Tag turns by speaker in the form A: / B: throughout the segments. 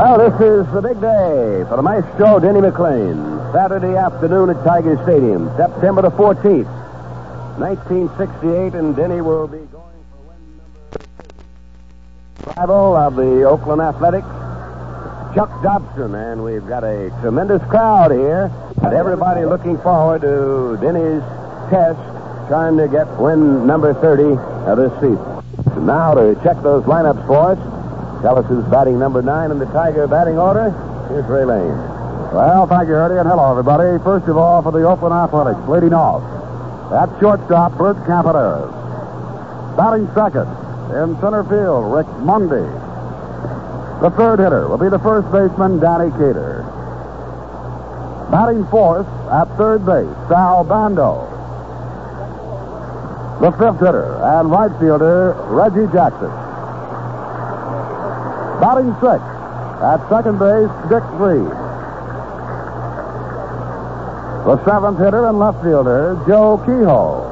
A: Well, this is the big day for the maestro, Denny McLain. Saturday afternoon at Tiger Stadium, September the 14th, 1968, and Denny will be going for win number 30. Rival of the Oakland Athletics, Chuck Dobson, and we've got a tremendous crowd here, and everybody looking forward to Denny's test, trying to get win number 30 of this season. So now to check those lineups for us, tell us who's batting number 9 in the Tiger batting order. Here's Ray Lane.
B: Well, thank you, Ernie, and hello, everybody. First of all, for the Oakland Athletics, leading off, at shortstop, Bert Campaneris. Batting second, in center field, Rick Mundy. The third hitter will be the first baseman, Danny Cater. Batting fourth, at third base, Sal Bando. The fifth hitter and right fielder, Reggie Jackson. Batting sixth, at second base, Dick McAuliffe. The seventh hitter and left fielder, Joe Keough.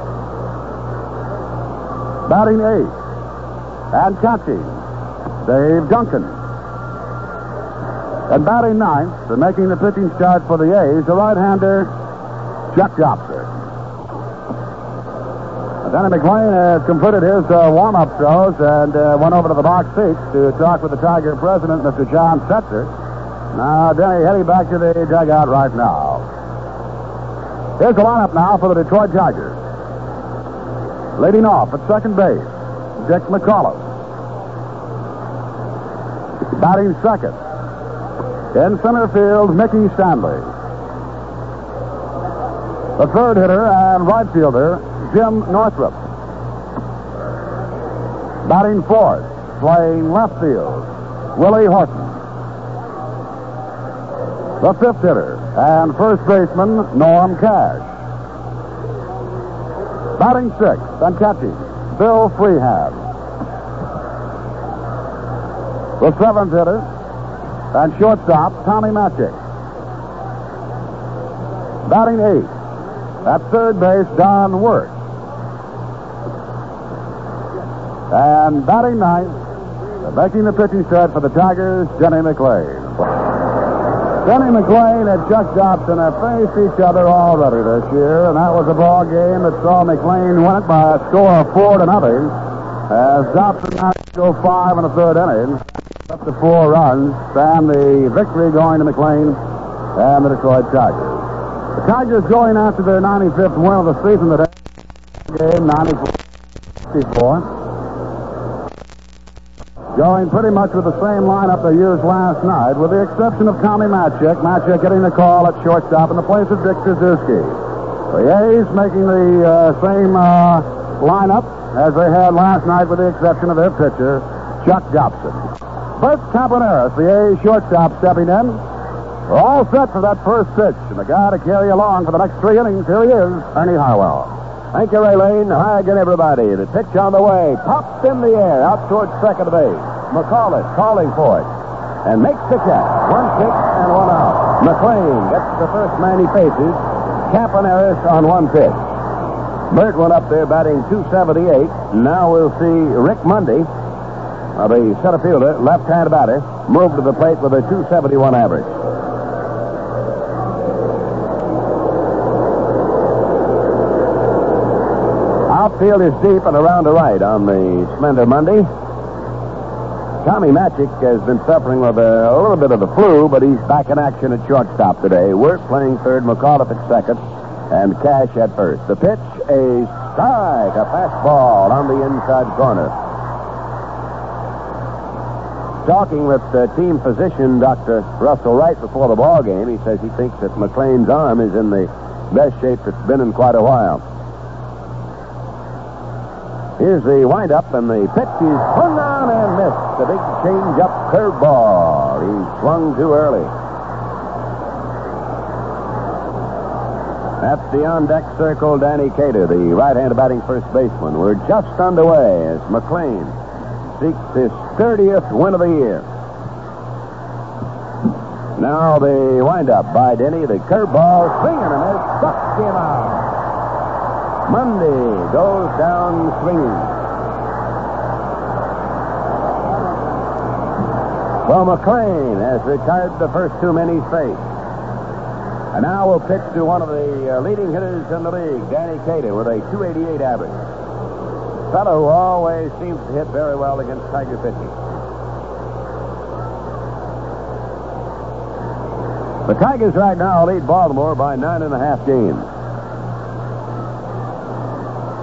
B: Batting eighth and catching, Dave Duncan. And batting ninth and making the pitching start for the A's, the right-hander, Chuck Dobson. Denny McLain has completed his warm-up throws and went over to the box seats to talk with the Tiger president, Mr. John Setzer. Now, Denny heading back to the dugout right now. Here's the lineup now for the Detroit Tigers. Leading off at second base, Dick McAuliffe. Batting second, in center field, Mickey Stanley. The third hitter and right fielder, Jim Northrup. Batting fourth, playing left field, Willie Horton. The fifth hitter and first baseman, Norm Cash. Batting sixth and catching, Bill Freehan. The seventh hitter and shortstop, Tommy Matchick. Batting eighth, at third base, Don Wert. And batting ninth, making the pitching start for the Tigers, Denny McLain. Denny McLain and Chuck Dobson have faced each other already this year, and that was a ball game that saw McLain win it by a score of 4-0, as Dobson managed to go 5 in the third inning, up to 4 runs, and the victory going to McLain and the Detroit Tigers. The Tigers going after their 95th win of the season today, game 94. Going pretty much with the same lineup they used last night, with the exception of Tommy Matchick. Matchick getting the call at shortstop in the place of Dick Tracewski. The A's making the same lineup as they had last night, with the exception of their pitcher, Chuck Dobson. Bert Campaneris, the A's shortstop, stepping in. We're all set for that first pitch, and the guy to carry along for the next 3 innings, here he is, Ernie Harwell.
A: Thank you, Ray Lane. Hi again, everybody. The pitch on the way. Popped in the air out towards second base. McAuliffe calling for it. And makes the catch. 1 kick and 1 out. McLain gets the first man he faces. Campaneris on 1 pitch. Bert went up there batting .278. Now we'll see Rick Mundy, the center fielder, left-hand batter, move to the plate with a .271 average. Outfield is deep and around the right on the slender Mundy. Tommy Matchick has been suffering with a little bit of the flu, but he's back in action at shortstop today. Wert playing third, McAuliffe at second, and Cash at first. The pitch, a strike, a fastball on the inside corner. Talking with team physician Dr. Russell Wright before the ball game, he says he thinks that McLain's arm is in the best shape it's been in quite a while. Here's the windup, and the pitch is swung on and missed. The big change-up curveball. He swung too early. That's the on-deck circle, Danny Cater, the right-hand batting first baseman. We're just underway as McLain seeks his 30th win of the year. Now the windup by Denny. The curveball swinging and miss. Struck him out. Mundy goes down swinging. Well, McLain has retired the first two men he's faced. And now we'll pitch to one of the leading hitters in the league, Denny McLain, with a 288 average. Fellow who always seems to hit very well against Tiger pitching. The Tigers right now lead Baltimore by 9.5 games.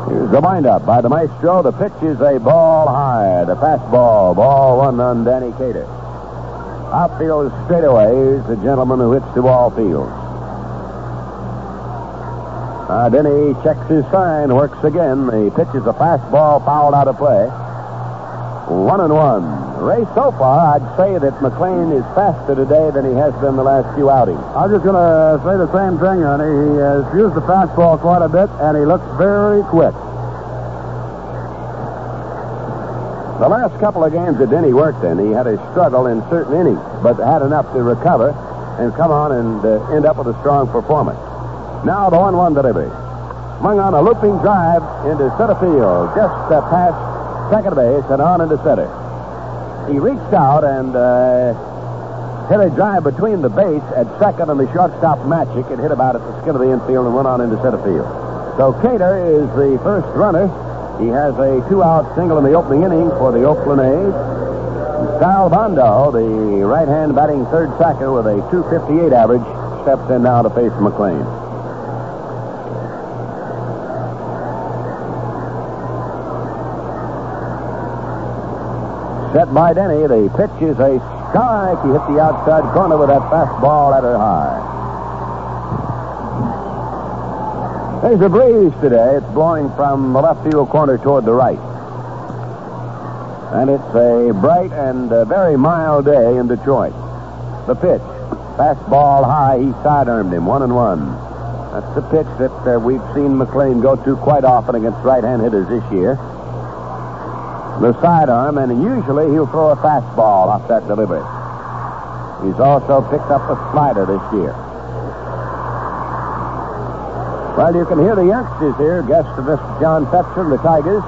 A: Here's the windup by the maestro. The pitch is a ball high. The fastball, ball one on Denny McLain. Outfield straightaway. Here's the gentleman who hits to all fields. Denny checks his sign, works again. The pitch is a fastball, fouled out of play. 1-1. Ray, so far, I'd say that McLain is faster today than he has been the last few outings.
B: I was just going to say the same thing, honey. He has used the fastball quite a bit, and he looks very quick.
A: The last couple of games that Denny worked in, he had a struggle in certain innings, but had enough to recover and come on and end up with a strong performance. Now the 1-1 delivery. Swung on a looping drive into center field, just past second base and on into center. He reached out and hit a drive between the base at second and the shortstop Matchick. It hit about at the skin of the infield and went on into center field. So Cater is the first runner. He has a 2-out single in the opening inning for the Oakland A's. Sal Bando, the right-hand batting third sacker with a 258 average, steps in now to face McLain. Set by Denny. The pitch is a strike. He hit the outside corner with that fastball at her high. There's a breeze today. It's blowing from the left field corner toward the right. And it's a bright and very mild day in Detroit. The pitch. Fastball high. He side-armed him. 1-1. That's the pitch that we've seen McLain go to quite often against right-hand hitters this year. The sidearm, and usually he'll throw a fastball off that delivery. He's also picked up a slider this year. Well, you can hear the youngsters here, guests of Mr. John Fetzer, the Tigers,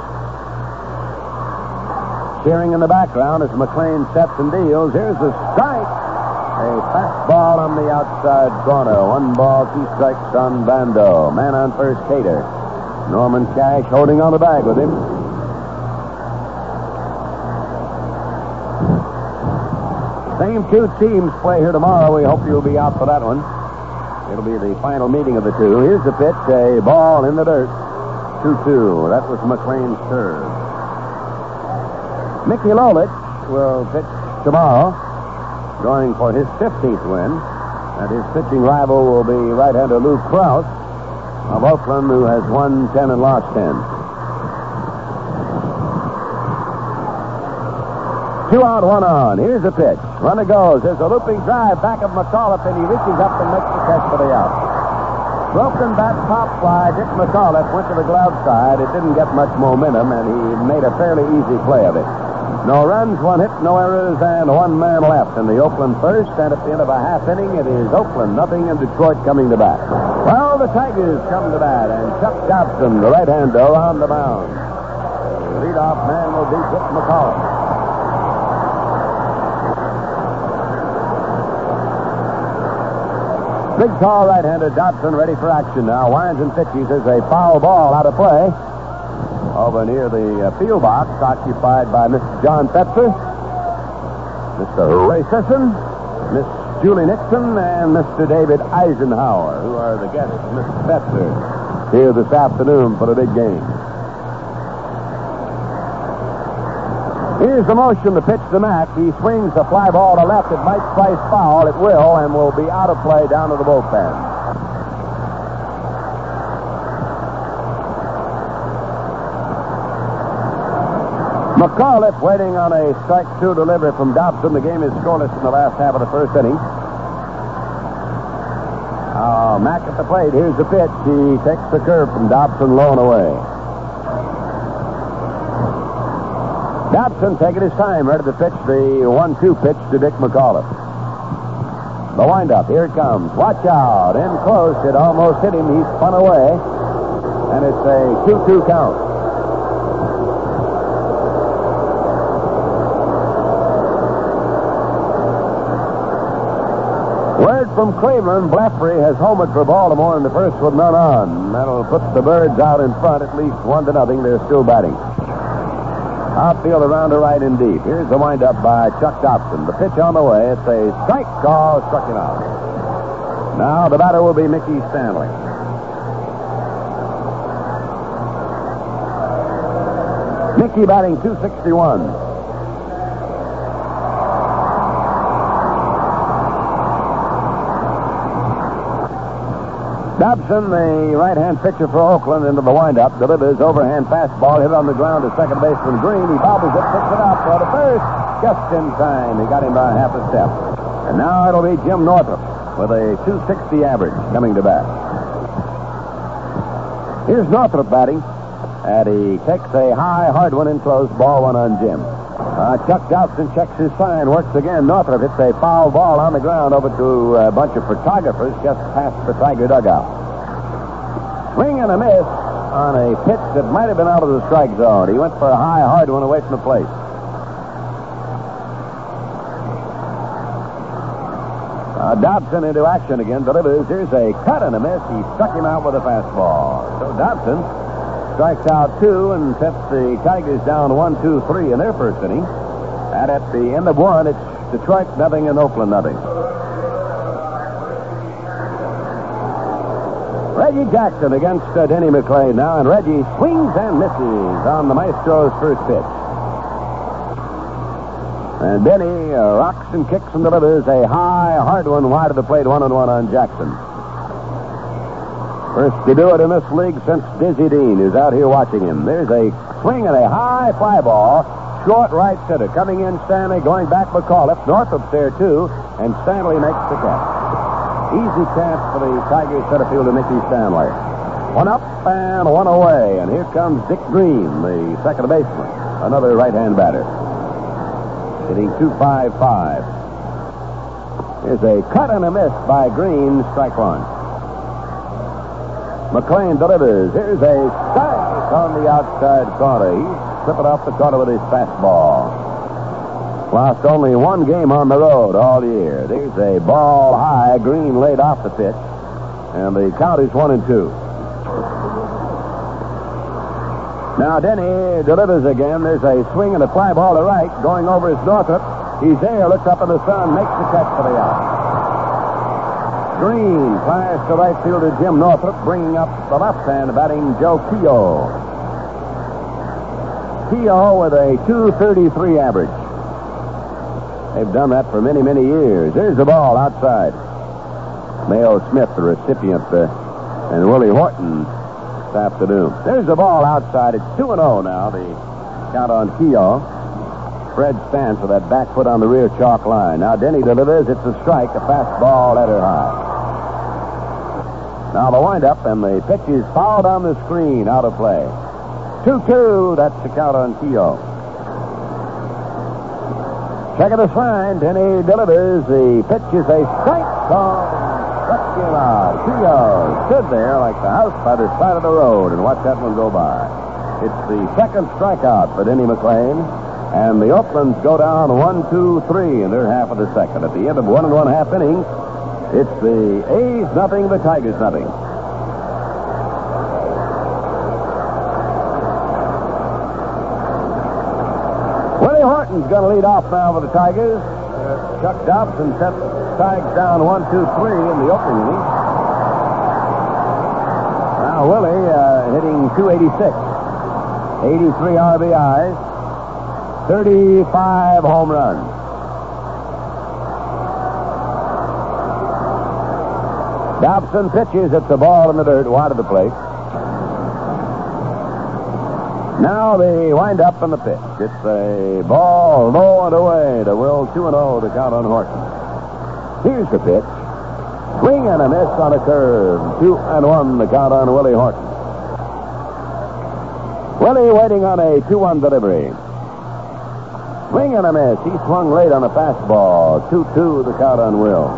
A: cheering in the background as McLain sets and deals. Here's the strike. A fastball on the outside corner. 1 ball, 2 strikes on Bando. Man on first, Cater. Norman Cash holding on the bag with him. Same two teams play here tomorrow. We hope you'll be out for that one. It'll be the final meeting of the two. Here's the pitch, a ball in the dirt. 2-2. That was McLain's serve. Mickey Lolich will pitch tomorrow, going for his 15th win. And his pitching rival will be right-hander Lou Krause of Oakland, who has won 10 and lost 10. 2 out, 1 on. Here's the pitch. Runner goes. There's a looping drive back of McAuliffe, and he reaches up and makes the catch for the out. Broken bat pop fly. Dick McAuliffe went to the glove side. It didn't get much momentum, and he made a fairly easy play of it. No runs, 1 hit, no errors, and 1 man left in the Oakland first. And at the end of a half inning, it is Oakland nothing and Detroit coming to bat. Well, the Tigers come to bat, and Chuck Dobson, the right-hander, on the mound. The leadoff man will be Dick McAuliffe. Big, tall right-hander Dobson ready for action now. Winds and pitches. There's a foul ball out of play over near the field box, occupied by Mr. John Fetzer, Mr. Ray Sisson, Miss Julie Nixon, and Mr. David Eisenhower, who are the guests of Mr. Fetzer here this afternoon for the big game. Here's the motion to pitch to Mack. He swings the fly ball to left. It might slice foul. It will, and will be out of play down to the bullpen. McAuliffe waiting on a strike 2 delivery from Dobson. The game is scoreless in the last half of the first inning. Mack at the plate. Here's the pitch. He takes the curve from Dobson, low and away. Dobson taking his time, ready to pitch the 1-2 pitch to Dick McAuliffe. The windup, here it comes. Watch out, in close. It almost hit him. He spun away, and it's a 2-2 count. from Cleveland. Bleffery has homered for Baltimore in the first with none on. That'll put the Birds out in front at least 1-0. They're still batting. Outfield around to right and deep. Here's the windup by Chuck Dobson. The pitch on the way. It's a strike call. Struck him out. Now the batter will be Mickey Stanley. Mickey batting .261. Dobson, the right-hand pitcher for Oakland, into the windup. Delivers overhand fastball hit on the ground to second baseman Green. He bobbles it, picks it up for the first. Just in time. He got him by half a step. And now it'll be Jim Northrup with a .260 average coming to bat. Here's Northrup batting. And he takes a high, hard one in close. Ball one on Jim. Chuck Dobson checks his sign. Works again. Northrup hits a foul ball on the ground over to a bunch of photographers just past the Tiger dugout. Swing and a miss on a pitch that might have been out of the strike zone. He went for a high, hard one away from the plate. Dobson into action again. Delivers. Here's a cut and a miss. He struck him out with a fastball. So Dobson strikes out 2 and sets the Tigers down 1-2-3 in their first inning. And at the end of 1, it's Detroit 0 and Oakland 0. Reggie Jackson against Denny McLain now, and Reggie swings and misses on the Maestro's first pitch. And Denny rocks and kicks and delivers a high, hard one wide of the plate, 1-1 on Jackson. First to do it in this league since Dizzy Dean, who's out here watching him. There's a swing and a high fly ball, short right center. Coming in, Stanley, going back McAuliffe. Northrup's there, too, and Stanley makes the catch. Easy catch for the Tigers center fielder, Mickey Stanley. One up and one away, and here comes Dick Green, the second baseman, another right-hand batter. Hitting .255. Here's a cut and a miss by Green, strike one. McLain delivers. Here's a strike on the outside corner. He's slipping off the corner with his fastball. Lost only one game on the road all year. There's a ball high. Green laid off the pitch. And the count is 1-2. Now Denny delivers again. There's a swing and a fly ball to right. Going over is Northrup. He's there. Looks up in the sun. Makes the catch for the out. Green flies to right fielder Jim Northrup, bringing up the left hand, batting Joe Keough. Keough with a .233 average. They've done that for many, many years. There's the ball outside. Mayo Smith, the recipient, and Willie Horton this afternoon. There's the ball outside. It's 2-0 now, the count on Keough. Fred stands with that back foot on the rear chalk line. Now Denny delivers. It's a strike, a fastball at her high. Now the windup, and the pitch is fouled on the screen, out of play. 2-2, that's the count on Keough. Check of the sign. Denny delivers. The pitch is a strike call. Struck him out. Keough stood there like the house by the side of the road and watched that one go by. It's the second strikeout for Denny McLain. And the Oaklands go down 1-2-3 in their half of the second. At the end of 1 1/2 innings, it's the A's 0, the Tigers 0. Willie Horton's going to lead off now for the Tigers. Chuck Dobson sets the Tigers down 1-2-3 in the opening inning. Now Willie hitting .286, 83 RBIs. 35 home runs. Dobson pitches. It's a ball in the dirt, wide of the plate. Now the wind-up and the pitch. It's a ball low and away to Will. 2-0 to count on Horton. Here's the pitch. Swing and a miss on a curve. 2-1 to count on Willie Horton. Willie waiting on a 2-1 delivery. Swing and a miss. He swung late on a fastball. 2-2 the count on Will.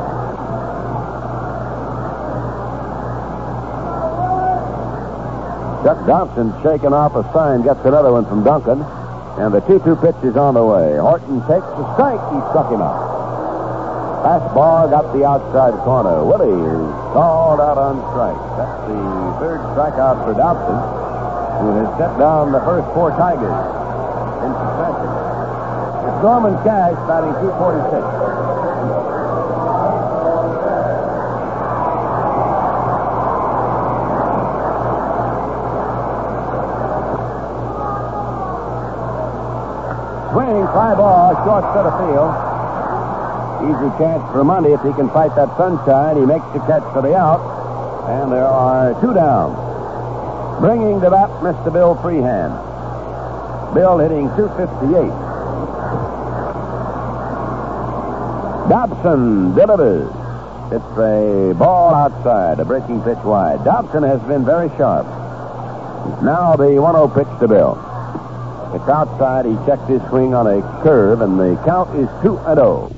A: Chuck Dobson shaking off a sign, gets another one from Duncan, and the 2-2 pitch is on the way. Horton takes the strike. He struck him out. Fastball got the outside corner. Willie is called out on strike. That's the third strikeout for Dobson, who has set down the first 4 Tigers in succession. It's Norman Cash batting .246. Swing, fly ball, short center field. Easy chance for Monday if he can fight that sunshine. He makes the catch for the out, and there are 2 down. Bringing to bat Mr. Bill Freehan. Bill hitting .258. Dobson delivers. It's a ball outside, a breaking pitch wide. Dobson has been very sharp. Now the 1-0 pitch to Bill. It's outside. He checked his swing on a curve, and the count is 2-0.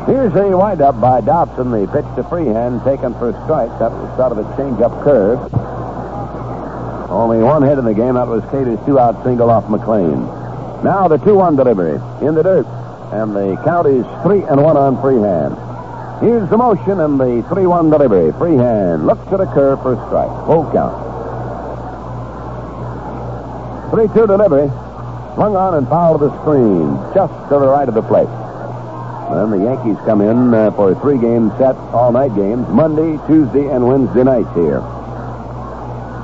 A: Here's a windup by Dobson. The pitch to Freehan, taken for a strike. That was sort of a change-up curve. Only 1 hit in the game. That was Cater's 2-out single off McLain. Now the 2-1 delivery in the dirt, and the count is 3-1 on Freehan. Here's the motion and the 3-1 delivery. Freehan looks at a curve for a strike. Full count. 3-2 delivery. Swung on and fouled the screen, just to the right of the plate. Then the Yankees come in for a 3-game set, all-night games, Monday, Tuesday, and Wednesday nights here.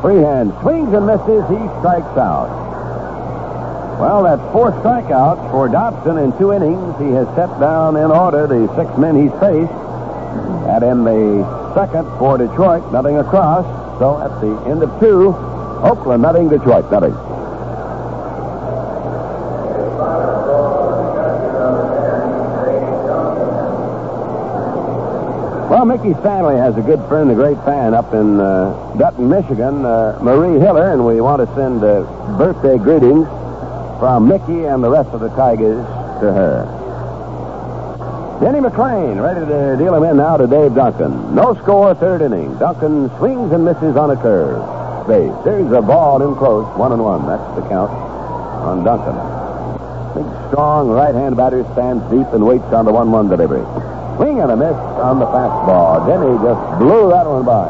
A: Freehan swings and misses. He strikes out. Well, that's 4 strikeouts for Dobson in 2 innings. He has set down in order the 6 men he's faced. And in the second for Detroit, nothing across. So at the end of 2, Oakland nothing, Detroit nothing. Well, Mickey Stanley has a good friend, a great fan up in Dutton, Michigan, Marie Hiller, and we want to send birthday greetings from Mickey and the rest of the Tigers to her. Denny McLain ready to deal him in now to Dave Duncan. No score, 3rd inning. Duncan swings and misses on a curve. Base. There's a ball in close, 1-1. That's the count on Duncan. Big, strong right-hand batter stands deep and waits on the 1-1 delivery. Swing and a miss on the fastball. Denny just blew that one by.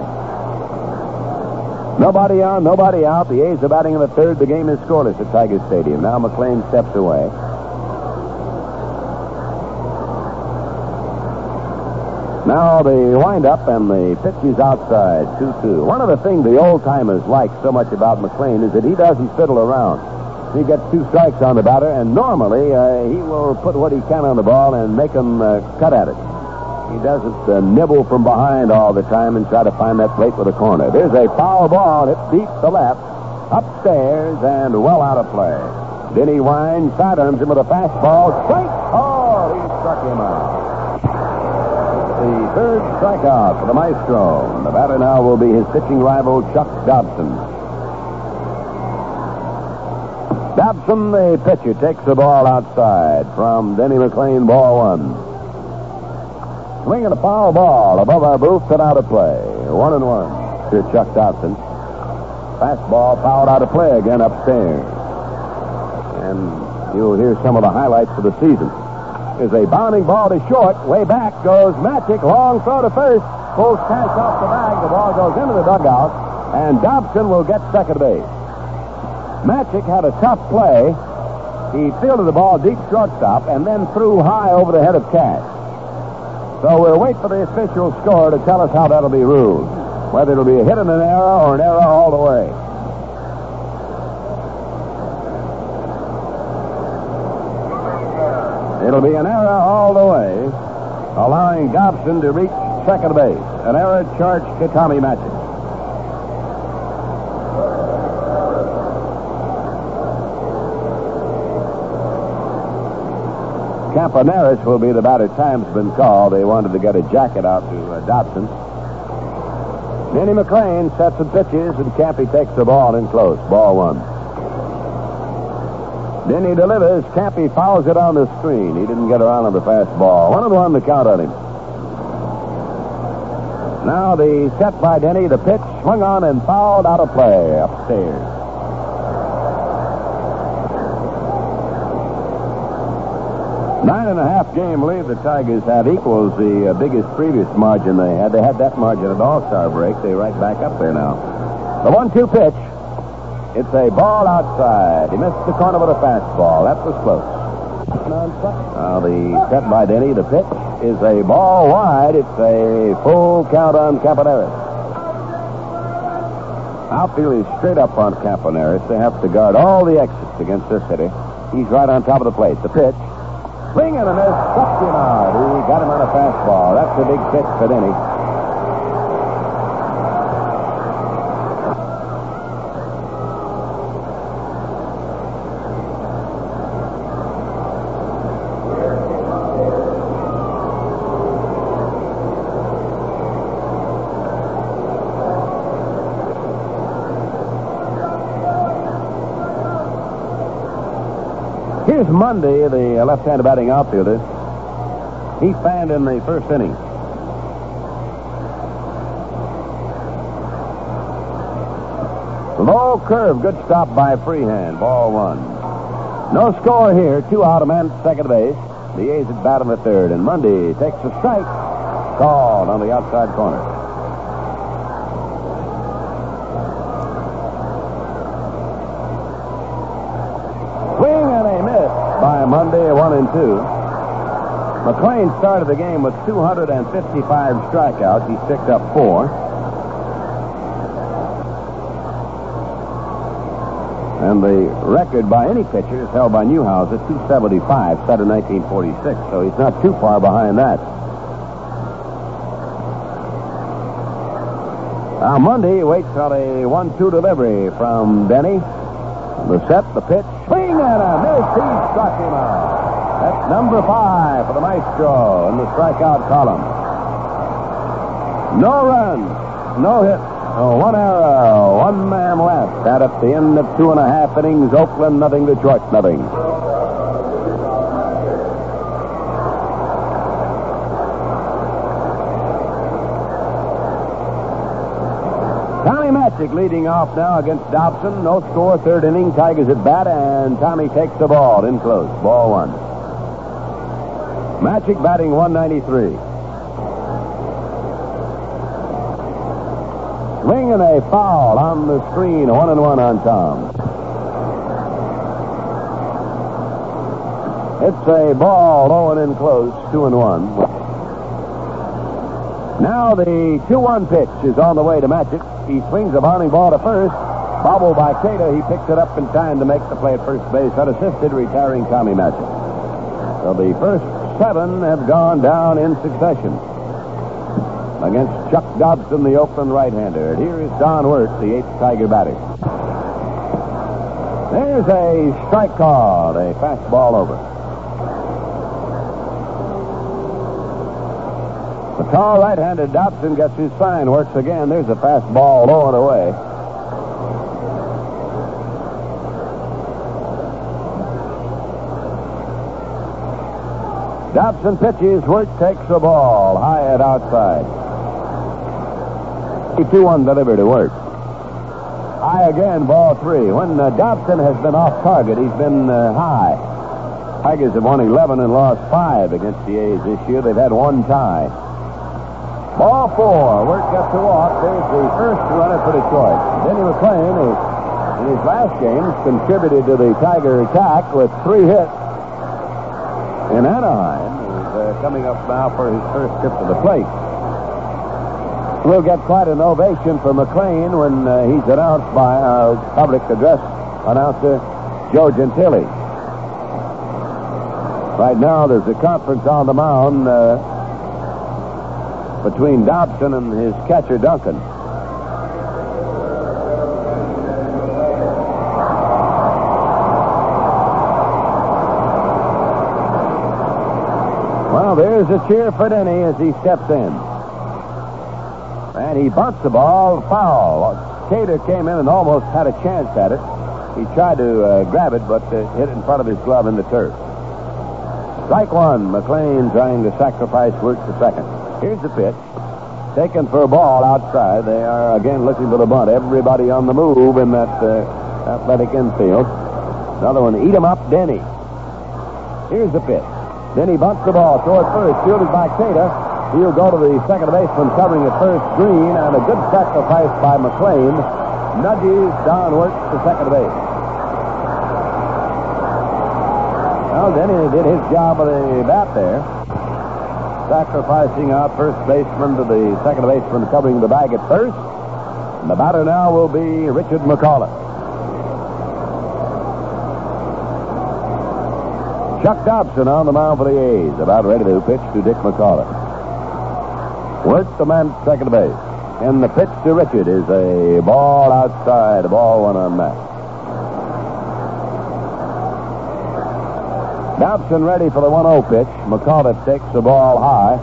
A: Nobody on, nobody out. The A's are batting in the 3rd. The game is scoreless at Tiger Stadium. Now McLain steps away. Now the windup and the pitch is outside, 2-2. One of the things the old-timers like so much about McLain is that he doesn't fiddle around. He gets 2 strikes on the batter, and normally he will put what he can on the ball and make him cut at it. He doesn't nibble from behind all the time and try to find that plate with a corner. There's a foul ball hit deep to left, upstairs, and well out of play. Denny winds, sidearms him with a fastball. Strike! Oh, he struck him out. The 3rd strikeout for the Maestro. And the batter now will be his pitching rival, Chuck Dobson. Dobson, the pitcher, takes the ball outside from Denny McLain, ball 1. Swinging a foul ball above our booth and out of play. 1-1 to Chuck Dobson. Fastball fouled out of play again upstairs. And you'll hear some of the highlights of the season. There's a bounding ball to short. Way back goes Matchick. Long throw to first. Pulls Cash off the bag. The ball goes into the dugout. And Dobson will get second base. Matchick had a tough play. He fielded the ball deep shortstop and then threw high over the head of Cash. So we'll wait for the official score to tell us how that'll be ruled. Whether it'll be a hit and an error or an error all the way. It'll be an error all the way, allowing Dobson to reach second base. An error charged to Tommy Matchick. Campaneris will be the batter. Time's been called. They wanted to get a jacket out to Dobson. Denny McLain sets and pitches, and Campy takes the ball in close. Ball 1. Denny delivers. Campy fouls it on the screen. He didn't get around on the fastball. 1-1 the count on him. Now the set by Denny. The pitch swung on and fouled out of play upstairs. 9.5 game lead the Tigers have equals the biggest previous margin they had. They had that margin at All-Star break. They're right back up there now. The 1-2 pitch. It's a ball outside. He missed the corner with a fastball. That was close. Now the set by Denny. The pitch is a ball wide. It's a full count on Capenera. Outfield is straight up on Campaneris. They have to guard all the exits against this hitter. He's right on top of the plate. The pitch. Swing and a miss. Struck him out. He got him on a fastball. That's a big pitch for Denny. Here's Monday, the left-handed batting outfielder. He fanned in the first inning. Low curve, good stop by Freehan. Ball one. No score here. 2 out, a man at second base. The A's at bat in the third, and Monday takes a strike. Called on the outside corner. By Monday, 1-2. McLain started the game with 255 strikeouts. He's picked up 4. And the record by any pitcher is held by Newhouse at 275, set in 1946. So he's not too far behind that. Now Monday waits on a 1-2 delivery from Denny. The set, the pitch, swing and a miss. He struck him out. That's number 5 for the Maestro in the strikeout column. No runs, no hits, 1 error, 1 man left. That at the end of 2.5 innings, Oakland nothing, Detroit nothing. Tommy Matchick leading off now against Dobson. No score, third inning. Tigers at bat, and Tommy takes the ball in close. Ball 1. Matchick batting 193. Swing and a foul on the screen. 1-1 on Tom. It's a ball low and in close. 2-1. Now the 2-1 pitch is on the way to Matchick. He swings a bounding ball to first. Bobbled by Cato. He picks it up in time to make the play at first base. Unassisted, retiring Tommy Matchick. So the first 7 have gone down in succession against Chuck Dobson, the Oakland right-hander. And here is Don Wert, the 8th Tiger batter. There's a strike called, a fastball over. The tall right-handed Dobson gets his sign, works again. There's a fastball low and away. Dobson pitches, Wert takes the ball, high at outside. 2-1 delivery to Wert. High again, ball 3. When Dobson has been off target, he's been high. Tigers have won 11 and lost 5 against the A's this year. They've had 1 tie. Ball 4. Wert gets a walk. There's the first runner for Detroit. Denny McLain, in his last game, contributed to the Tiger attack with 3 hits in Anaheim. He's coming up now for his first trip to the plate. We'll get quite an ovation for McLain when he's announced by our public address announcer, Joe Gentile. Right now, there's a conference on the mound between Dobson and his catcher, Duncan. Well, there's a cheer for Denny as he steps in. And he bunts the ball foul. Cater came in and almost had a chance at it. He tried to grab it, but hit it in front of his glove in the turf. Strike 1. McLain trying to sacrifice Wert to second. Here's the pitch. Taken for a ball outside. They are again looking for the bunt. Everybody on the move in that athletic infield. Another one. Eat 'em up, Denny. Here's the pitch. Then he bunts the ball toward first, fielded by Cater. He'll go to the second baseman covering at first, Green, and a good sacrifice by McLain nudges Don Wert to second base. Well, Denny did his job with the bat there, sacrificing out first baseman to the second baseman covering the bag at first. And the batter now will be Richard McAuliffe. Chuck Dobson on the mound for the A's, about ready to pitch to Dick McAuliffe. Wert the man at second base. And the pitch to Richard is a ball outside, a ball one on Matt. Dobson ready for the 1-0 pitch. McAuliffe takes the ball high.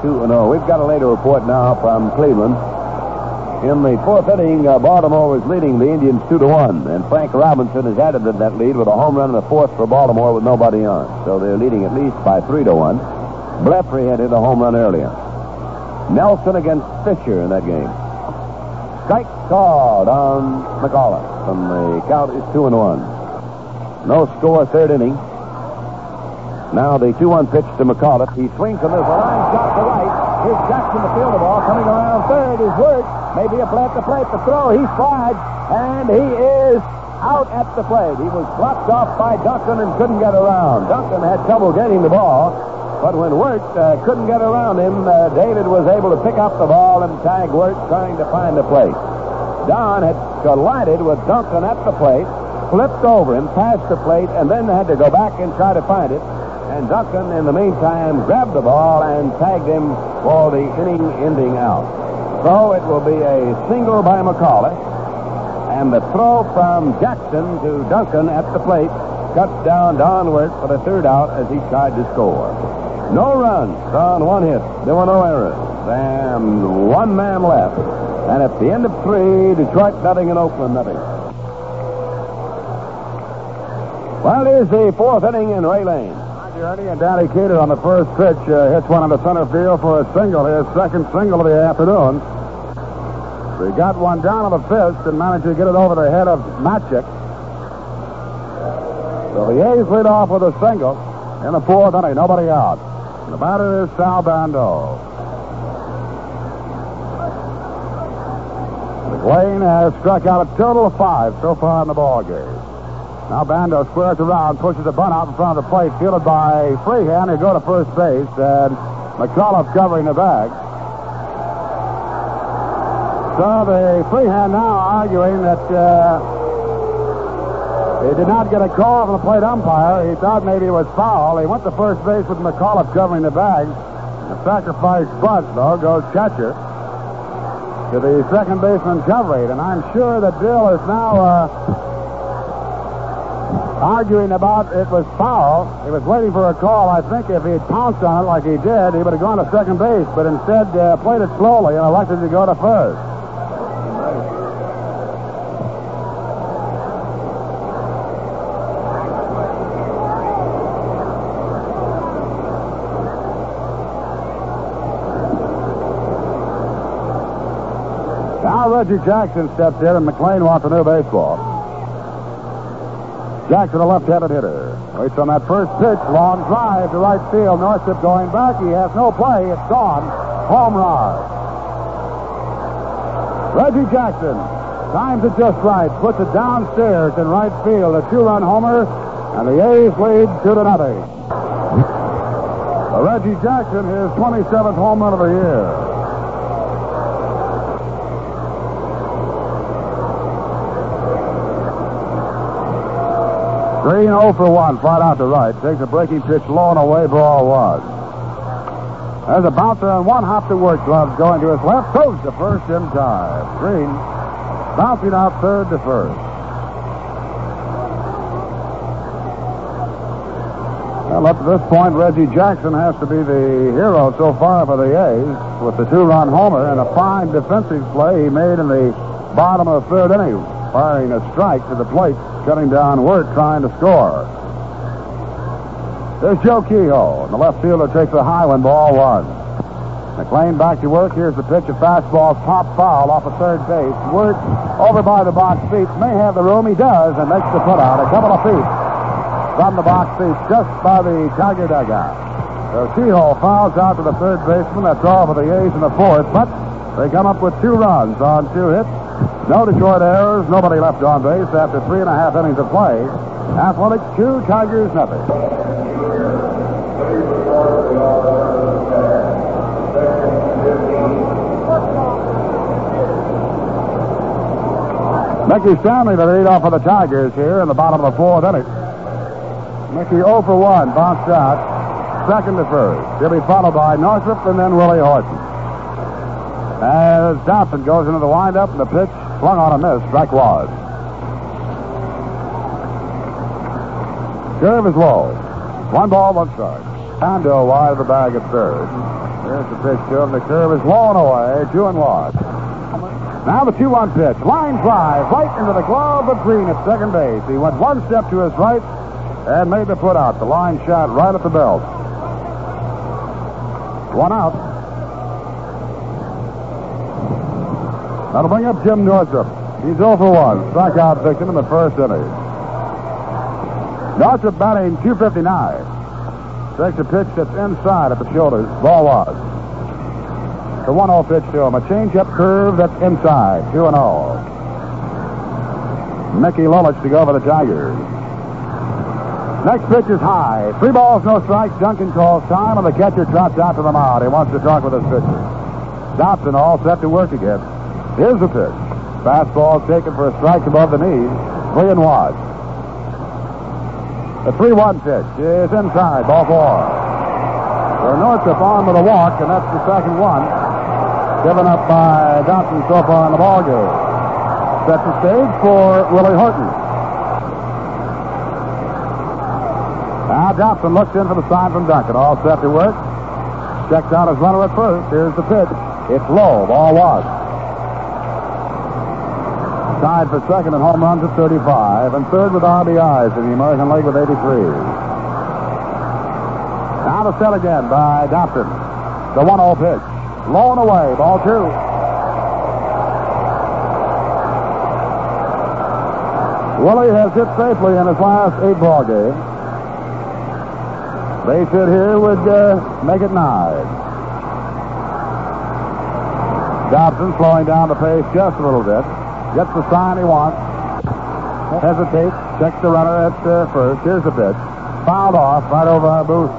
A: 2-0. We've got a later report now from Cleveland. In the fourth inning, Baltimore was leading the Indians 2-1, and Frank Robinson has added to that lead with a home run in the fourth for Baltimore with nobody on. So they're leading at least by 3-1. Blefary had hit a home run earlier. Nelson against Fisher in that game. Strike called on McAuliffe, and the count is 2-1. No score, third inning. Now the 2-1 pitch to McAuliffe. He swings and there's a line shot to right. Here's Jackson to field the ball. Coming around third is Wert. Maybe a play at the plate. The throw. He slides, and he is out at the plate. He was blocked off by Duncan and couldn't get around. Duncan had trouble getting the ball, but when Wert couldn't get around him, David was able to pick up the ball and tag Wert trying to find the plate. Don had collided with Duncan at the plate, flipped over him, past the plate, and then had to go back and try to find it. And Duncan, in the meantime, grabbed the ball and tagged him for the inning-ending out. So it will be a single by McAuliffe, and the throw from Jackson to Duncan at the plate cuts down Don Wert for the third out as he tried to score. No runs on one hit. There were no errors, and one man left. And at the end of three, Detroit nothing and Oakland nothing. Well, it is the fourth inning in Ray Lane.
B: Ernie and Danny Cater on the first pitch hits one into center field for a single. His second single of the afternoon. We got one down on the fifth and managed to get it over the head of Matchick. So the A's lead off with a single in the fourth inning. Nobody out. And the batter is Sal Bando. McLain has struck out a total of 5 so far in the ball game. Now Bando squares around, pushes the bunt out in front of the plate, fielded by Freehan, who go to first base, and McAuliffe covering the bag. So the Freehan now arguing that he did not get a call from the plate umpire. He thought maybe it was foul. He went to first base with McAuliffe covering the bag. The sacrifice bunt, though, goes catcher to the second baseman covering, and I'm sure that Bill is now arguing about it was foul. He was waiting for a call. I think if he had pounced on it like he did, he would have gone to second base, but instead played it slowly and elected to go to first. Now Reggie Jackson steps in, and McLain wants a new baseball. Jackson, a left-handed hitter. Waits on that first pitch. Long drive to right field. Northrup going back. He has no play. It's gone. Home run. Reggie Jackson times it just right. Puts it downstairs in right field. A 2-run homer. And the A's lead 2-0. Reggie Jackson, his 27th home run of the year. Green 0 for 1, flat out to right. Takes a breaking pitch low and away, ball 1. There's a bouncer on one hop to work. Gloves going to his left. Throws to first in time. Green bouncing out third to first. Well, up to this point, Reggie Jackson has to be the hero so far for the A's with the 2-run homer and a fine defensive play he made in the bottom of the third inning, firing a strike to the plate, shutting down Wert trying to score. There's Joe Keough, and the left fielder takes a high one, ball 1. McLain back to work. Here's the pitch. A fastball, pop foul off of third base. Wert over by the box seats. May have the room. He does, and makes the put out a couple of feet. from the box seat just by the Tiger dugout. So Keough fouls out to the third baseman. That's all for the A's in the fourth, but they come up with 2 runs on 2 hits. No Detroit errors, nobody left on base after 3.5 innings of play. Athletics 2, Tigers nothing. Mickey Stanley, the leadoff for the Tigers here in the bottom of the 4th inning. Mickey 0 for 1, bounced out, second to first. He'll be followed by Northrup and then Willie Horton. As Dobson goes into the windup, and the pitch flung on a miss, strike one. Curve is low. 1 ball, 1 strike. Bando wide of the bag at third. Here's the pitch to him. The curve is low and away, 2-1. Now the 2-1 pitch. Line drive right into the glove of Green at second base. He went 1 step to his right and made the put out. The line shot right at the belt. 1 out. That'll bring up Jim Northrup. He's 0 for 1. Strikeout victim in the first inning. Northrup batting .259. Takes a pitch that's inside at the shoulders. Ball was. The 1-0 pitch to him. A change-up curve that's inside. 2-0. Mickey Lulich to go for the Tigers. Next pitch is high. 3 balls, no strikes. Duncan calls time, and the catcher trots out to the mound. He wants to talk with his pitcher. Dobson all set to work again. Here's the pitch. Fastball taken for a strike above the knees. 3-1. The 3-1 pitch is inside. Ball 4. So Northrup on with a walk, and that's the second one given up by Dobson so far in the ballgame. Sets the stage for Willie Horton. Now Dobson looks in for the sign from Duncan. All set to work. Checks out his runner at first. Here's the pitch. It's low. Ball 1. Tied for second in home runs at 35, and third with RBIs in the American League with 83. Now to set again by Dobson. The 1-0 pitch. Low and away. Ball 2. Willie has hit safely in his last 8 ball games. Base hit here would make it 9. Dobson slowing down the pace just a little bit. Gets the sign he wants. Hesitates. Checks the runner at first. Here's the pitch. Fouled off right over our booth.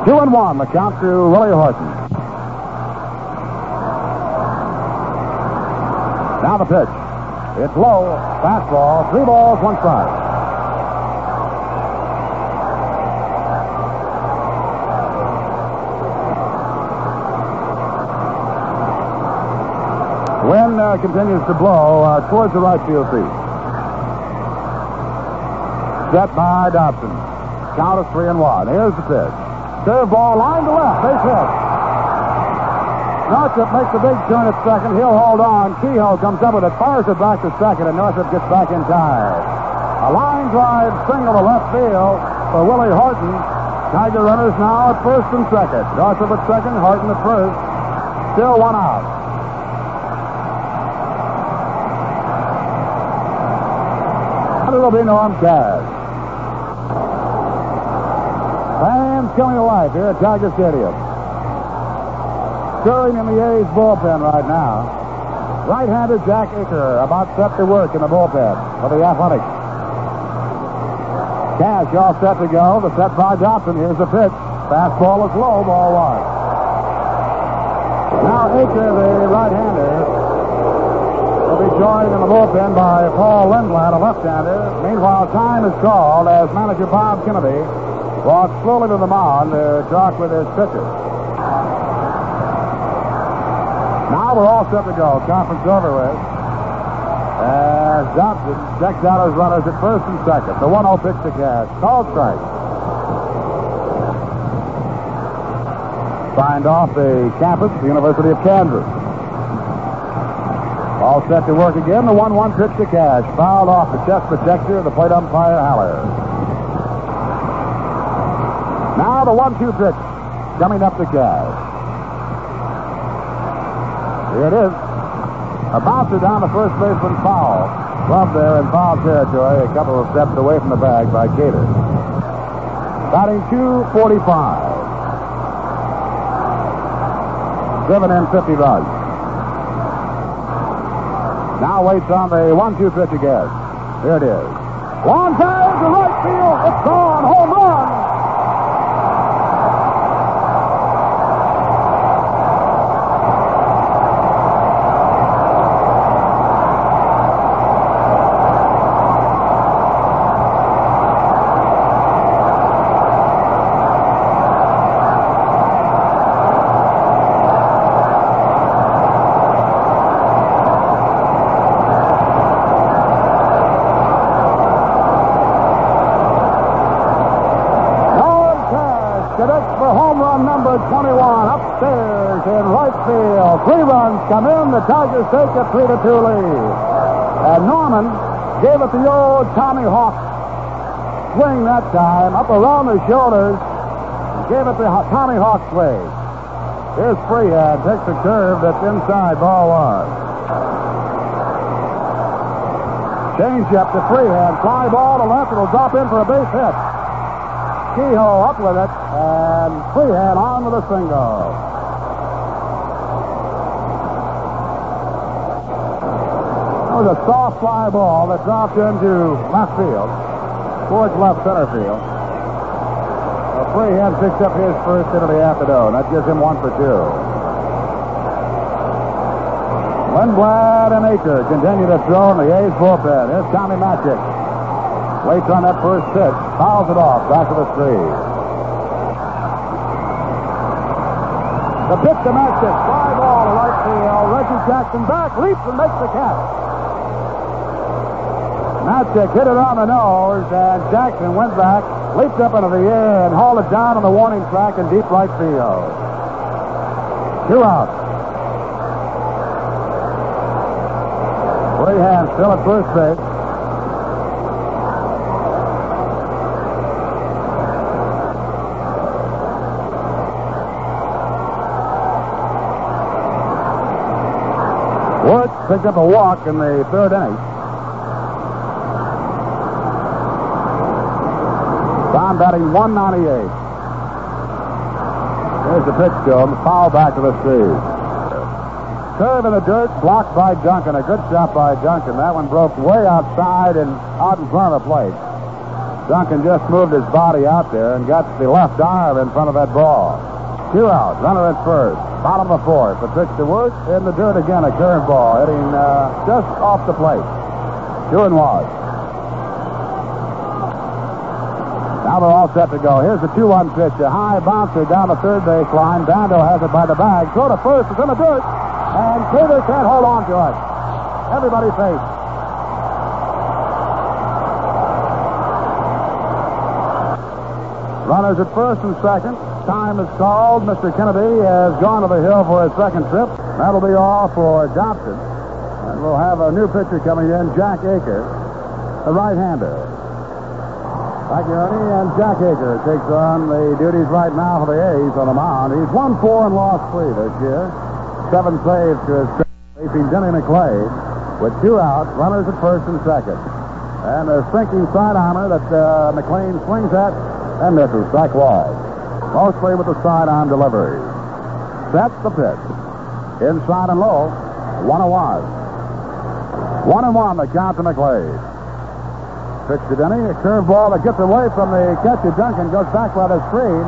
B: 2-1. The count to Willie Horton. Now the pitch. It's low. Fastball. 3 balls, 1 strike. Wind continues to blow towards the right field seat. Set by Dobson. Count is 3-1. Here's the pitch. Curveball, line to left. Base hit. Northrup makes a big turn at second. He'll hold on. Keough comes up with it, fires it back to second, and Northrup gets back in time. A line drive single to left field for Willie Horton. Tiger runners now at first and second. Northrup at second, Horton at first. Still 1 out. It'll be Norm Cass. Fans coming to life here at Tiger Stadium. Stirring in the A's bullpen right now. Right-handed Jack Aker about set to work in the bullpen for the Athletics. Cash all set to go. The set by Dobson. Here's the pitch. Fastball is low. Ball 1. Now Aker, the right-hander, will be joined in the bullpen by Paul Lindblad, a left-hander. Meanwhile, time is called as manager Bob Kennedy walks slowly to the mound to talk with his pitcher. Now we're all set to go. Conference over with. As Dobson checks out his runners at first and second. The 1-0 pitch to Cash. Called strike. Signed off the campus, the University of Kansas. All set to work again. The 1-1 pitch to Cash. Fouled off the chest protector of the plate umpire, Haller. Now the 1-2 pitch coming up to Cash. Here it is. A bouncer down the first baseman foul. Glove there in foul territory, a couple of steps away from the bag by Cater. batting .245. Driven in 50 runs. Now waits on the 1-2 pitch again. Here it is. Long drive to right field. It's gone. Home run. Number 21 upstairs in right field. 3 runs come in. The Tigers take a 3-2 lead. And Norman gave it the old Tommy Hawk swing that time, up around the shoulders. Gave it the Tommy Hawk swing. Here's Freehan, takes a curve that's inside, ball 1. Change up to Freehan, fly ball to left. It'll drop in for a base hit. Keough up with it, and Freehan on with a single. That was a soft fly ball that dropped into left field, towards left center field. Freehan picks up his first hit of the afternoon. That gives him 1 for 2. Lindblad and Aker continue to throw in the A's bullpen. Here's Tommy Matchick. Waits on that first pitch. Fouls it off. Back to the screen. The pitch to Matchick. Fly ball to right field. Reggie Jackson back. Leaps and makes the catch. Matchick hit it on the nose, and Jackson went back, leaped up into the air, and hauled it down on the warning track in deep right field. 2 out. Freehan still at first base. Wert picked up a walk in the 3rd inning. Don batting .198. There's the pitch to him. Foul back to the screen. Curve in the dirt, blocked by Duncan. A good shot by Duncan. That one broke way outside and out in front of the plate. Duncan just moved his body out there and got the left arm in front of that ball. 2 out. Runner at first. Bottom of the 4th. The pitch to Wert in the dirt again. A curveball hitting just off the plate. 2-1. Now they're all set to go. Here's the 2-1 pitch. A high bouncer down the third base line. Bando has it by the bag. Throw to first. It's in the dirt. And Cleaver can't hold on to it. Everybody safe. Runners at first and second. Time is called. Mr. Kennedy has gone to the hill for his second trip. That'll be all for Dobson. And we'll have a new pitcher coming in, Jack Aker, a right-hander. Thank you, Ernie. And Jack Aker takes on the duties right now for the A's on the mound. He's won 4 and lost 3 this year. 7 saves to his credit, facing Denny McLain with 2 outs, runners at first and second. And a sinking sidearmer that McLain swings at and misses, strike wide. Mostly with the sidearm delivery. Sets the pitch. Inside and low, 1-1. 1-1 the count to McLain. Pitch to Denny, a curveball that gets away from the catcher. Duncan goes back by the screen,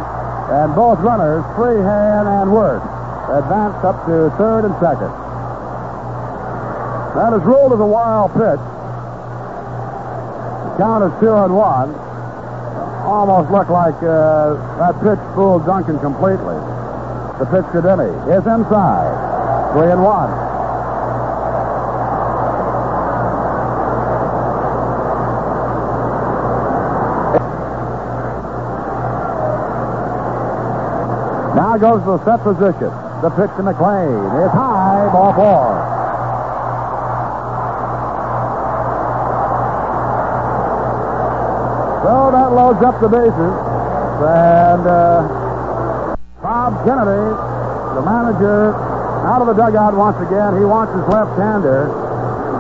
B: and both runners, Freehan and Wert, advanced up to third and second. That is ruled as a wild pitch. The count is 2-1. Almost looked like that pitch fooled Duncan completely. The pitch to Denny is inside. 3-1. Now goes to the set position. The pitch to McLain is high, ball 4. So that loads up the bases. And Bob Kennedy, the manager, out of the dugout once again. He wants his left-hander,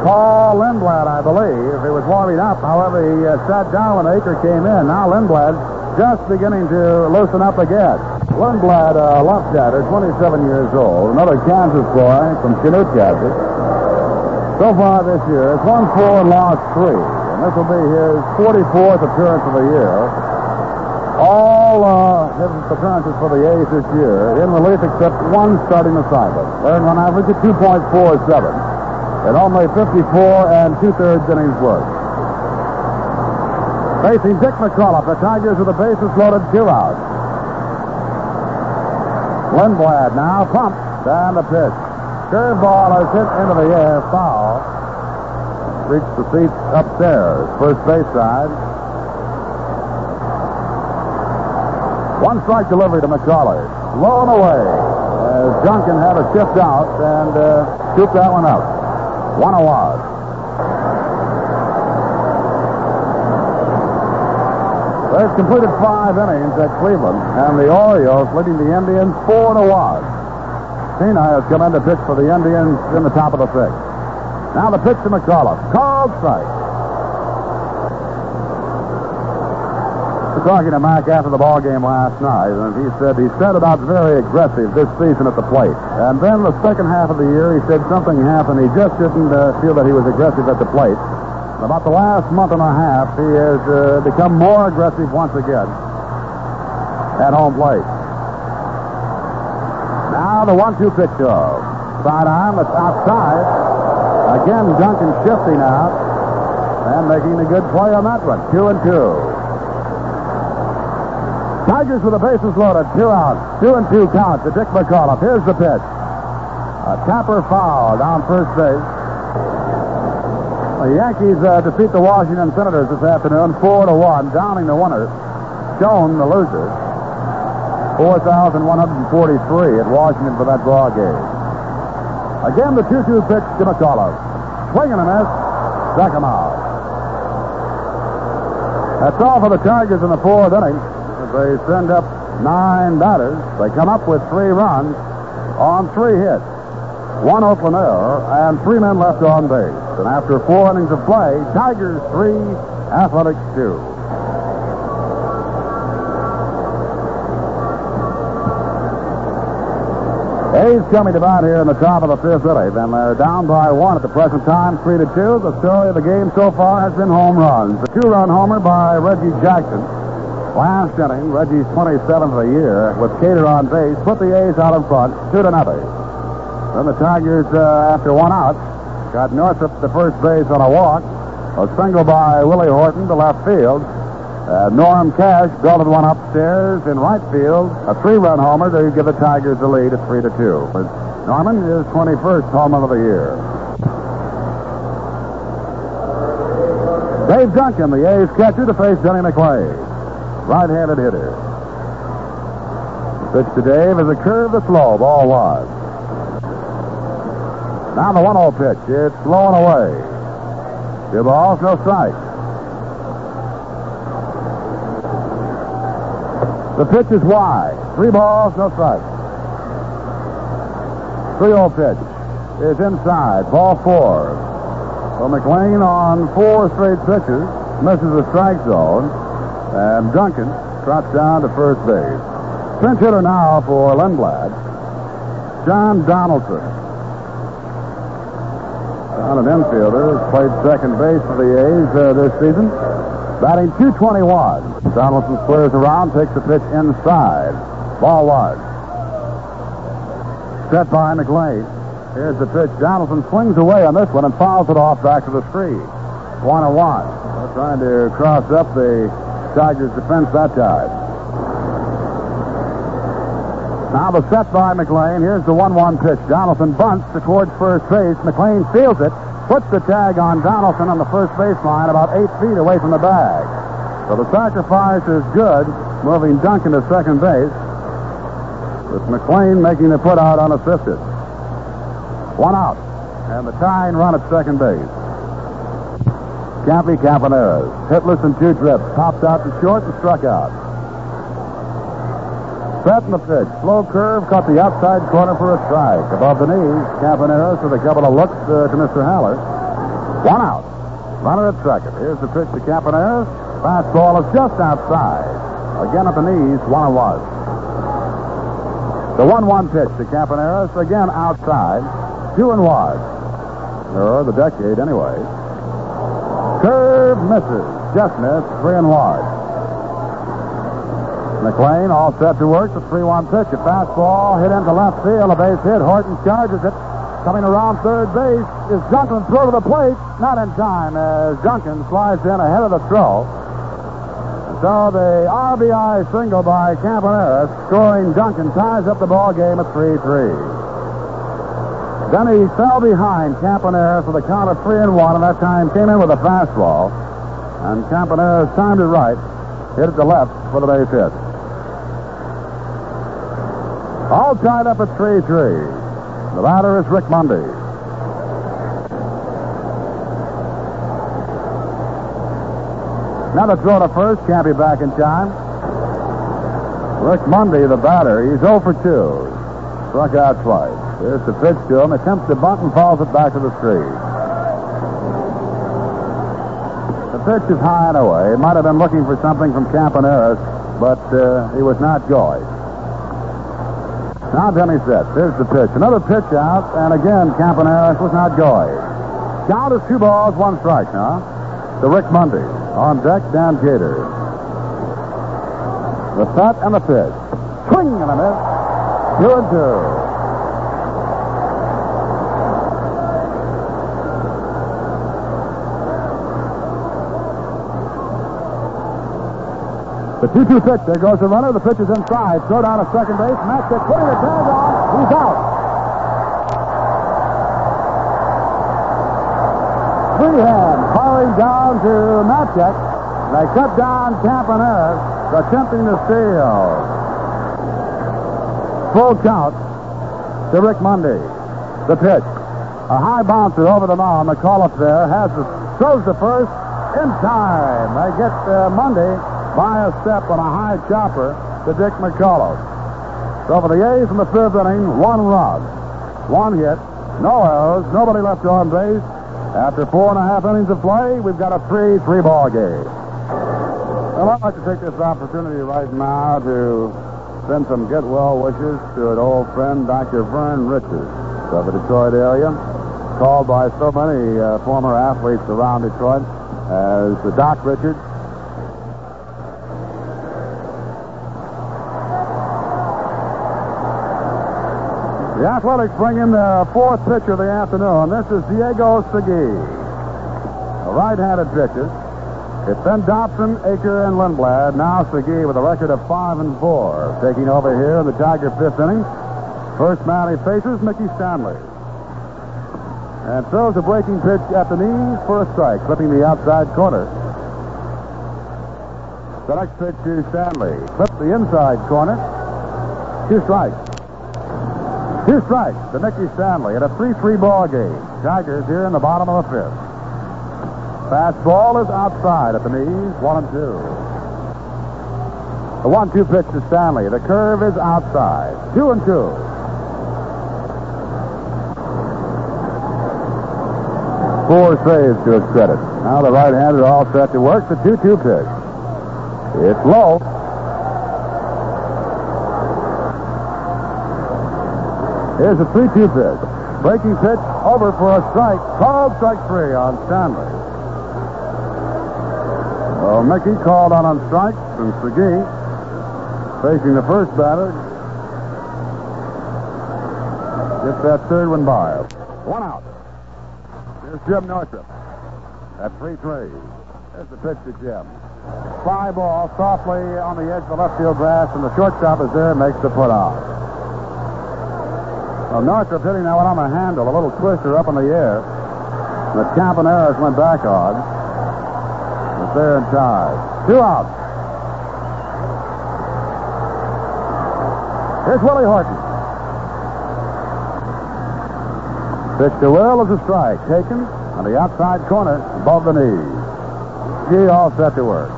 B: Paul Lindblad, I believe. He was warming up. However, he sat down when Aker came in. Now Lindblad just beginning to loosen up again. Lundblad, left-hander, 27 years old, another Kansas boy from Chanute, Kansas. So far this year, it's won 4 and lost 3, and this will be his 44th appearance of the year. All his appearances for the A's this year in relief except one starting assignment. Earned run average at 2.47, and only 54 and 2/3 innings worth. Facing Dick McAuliffe, the Tigers with the bases loaded, 2 out. Lundblad now pumps down the pitch. Curveball is hit into the air, foul. Reached the seats upstairs, first base side. 1 strike delivery to McCauliffe. Low and away as Duncan had a shift out and scooped that one up. 1-0. They've completed 5 innings at Cleveland, and the Orioles leading the Indians 4-1. Tina has come in to pitch for the Indians in the top of the 6th. Now the pitch to McAuliffe. Called strike. We're talking to Mac after the ball game last night, and he started out very aggressive this season at the plate. And then the second half of the year, he said something happened. He just didn't feel that he was aggressive at the plate. About the last month and a half, he has become more aggressive once again at home plate. Now the 1-2 pitch off. Sidearm, that's outside. Again, Duncan shifting out and making a good play on that one. 2-2. Tigers with the bases loaded, 2 out. 2-2 count to Dick McAuliffe. Here's the pitch. A tapper foul down first base. The Yankees defeat the Washington Senators this afternoon, 4-1, downing the winner, Schoen the loser. 4,143 at Washington for that ball game. Again, the 2-2 pitch to McAuliffe. Swing and a miss, strike him out. That's all for the Tigers in the 4th inning. They send up 9 batters. They come up with 3 runs on 3 hits. 1 open error, and 3 men left on base. And after 4 innings of play, Tigers 3, Athletics 2. A's coming to bat here in the top of the 5th inning, and they're down by 1 at the present time, 3-2. The story of the game so far has been home runs. The 2-run homer by Reggie Jackson. Last inning, Reggie's 27th of the year, with Cater on base, put the A's out in front, 2-0. Then the Tigers, after 1 out, got Northrup to first base on a walk. A single by Willie Horton to left field. Norm Cash belted one upstairs in right field. A 3-run homer to give the Tigers the lead at 3-2. Norman is 21st home run of the year. Dave Duncan, the A's catcher, to face Denny McLain. Right-handed hitter. The pitch to Dave is a curve that's low, ball 1. Now the 1-0 pitch. It's low and away. 2 balls, no strikes. The pitch is wide. 3 balls, no strikes. 3-0 pitch is inside. Ball 4. So McLain on 4 straight pitches misses the strike zone, and Duncan trots down to first base. Pinch hitter now for Lundblad, John Donaldson. An infielder, has played second base for the A's this season. Batting .221. Donaldson squares around, takes the pitch inside. Ball 1. Set by McLain. Here's the pitch. Donaldson swings away on this one and fouls it off back to the street. 1-1. They're trying to cross up the Tigers' defense that time. Now the set by McLain. Here's the 1-1 pitch. Donaldson bunts towards first base. McLain fields it, puts the tag on Donaldson on the first baseline about 8 feet away from the bag. So the sacrifice is good, moving Duncan to second base, with McLain making the put out unassisted. 1 out, and the tying run at second base. Cathy Capenera, hitless in 2 trips, popped out to short and struck out. Set in the pitch. Slow curve, caught the outside corner for a strike. Above the knees, Campaneris with a couple of looks to Mr. Haller. 1 out. Runner at second. Here's the pitch to Campaneris. Fastball is just outside. Again at the knees, 1-1. The 1-1 pitch to Campaneris, again outside, 2-1. Or the decade, anyway. Curve misses. Just missed, 3-1. McLain all set to work. The 3-1 pitch. A fastball hit into left field. A base hit. Horton charges it. Coming around third base is Duncan. Throw to the plate. Not in time as Duncan slides in ahead of the throw. So the RBI single by Campaneris, scoring Duncan, ties up the ball game at 3-3. Then he fell behind Campaneris with a count of 3-1, and that time came in with a fastball. And Campaneris timed it right, hit it to left for the base hit. All tied up at 3-3. The batter is Rick Mundy. Now the throw to first, can't be back in time. Rick Mundy, the batter, he's 0 for 2. Struck out twice. Here's the pitch to him. Attempts to bunt and falls it back to the street. The pitch is high and away. He might have been looking for something from Campaneris, but he was not going. Now Denny sets. Here's the pitch. Another pitch out, and again Campaneris was not going. Count is 2 balls, 1 strike now to Rick Mundy. On deck, Dan Gator. The set and the pitch. Swing and a miss. 2-2. The 2-2 pitch. There goes the runner. The pitch is inside. Throw down to second base. Matchick putting the tag on. He's out. Freehan firing down to Matchick. They cut down Campaneris, attempting to steal. Full count to Rick Mundy. The pitch. A high bouncer over the mound. McAuliffe there throws the first in time. They get Mundy by a step on a high chopper to Dick McAuliffe. So for the A's in the 5th inning, 1 run, 1 hit, no errors, nobody left on base. After 4.5 innings of play, we've got a 3-3 ball game. Well, I'd like to take this opportunity right now to send some get well wishes to an old friend, Dr. Vern Richards of the Detroit area, called by so many former athletes around Detroit as Doc Richards. The Athletics bring in their 4th pitcher of the afternoon. This is Diego Segui, a right-handed pitcher. It's been Dobson, Aker, and Lindblad. Now Segui with a record of 5-4, taking over here in the Tiger 5th inning. First man he faces, Mickey Stanley, and throws a breaking pitch at the knees for a strike, clipping the outside corner. The next pitch to Stanley, clipped the inside corner. 2 strikes. 2 strikes to Mickey Stanley at a 3-3 ball game. Tigers here in the bottom of the 5th. Fastball is outside at the knees, 1-2. The 1-2 pitch to Stanley. The curve is outside, 2-2. Four saves to his credit. Now the right-hander all set to work. The 2-2 pitch. It's low. Here's a 3-2 pitch. Breaking pitch over for a strike. Called strike 3 on Stanley. Well, Mickey called on strikes, and Segui facing the first batter gets that 3rd one by. 1 out. Here's Jim Northrup at 3-3. There's the pitch to Jim. Fly ball softly on the edge of the left field grass, and the shortstop is there and makes the put out. Well, Northrup hitting that one on the handle, a little twister up in the air that Campaneris went back on. It's there and tied. 2 outs. Here's Willie Horton. Pitch to Will is a strike. Taken on the outside corner above the knees. G all set to work.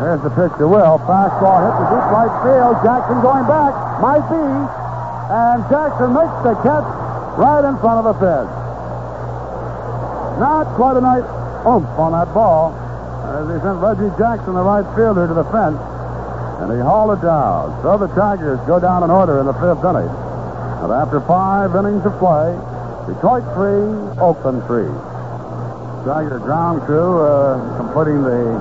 B: There's the pitch to Will. Fastball hit the deep right field. Jackson going back. Might be. And Jackson makes the catch right in front of the fence. Not quite a nice oomph on that ball as he sent Reggie Jackson, the right fielder, to the fence. And he hauled it down. So the Tigers go down in order in the fifth inning. And after 5 innings of play, Detroit 3, Oakland 3. Tiger ground crew completing the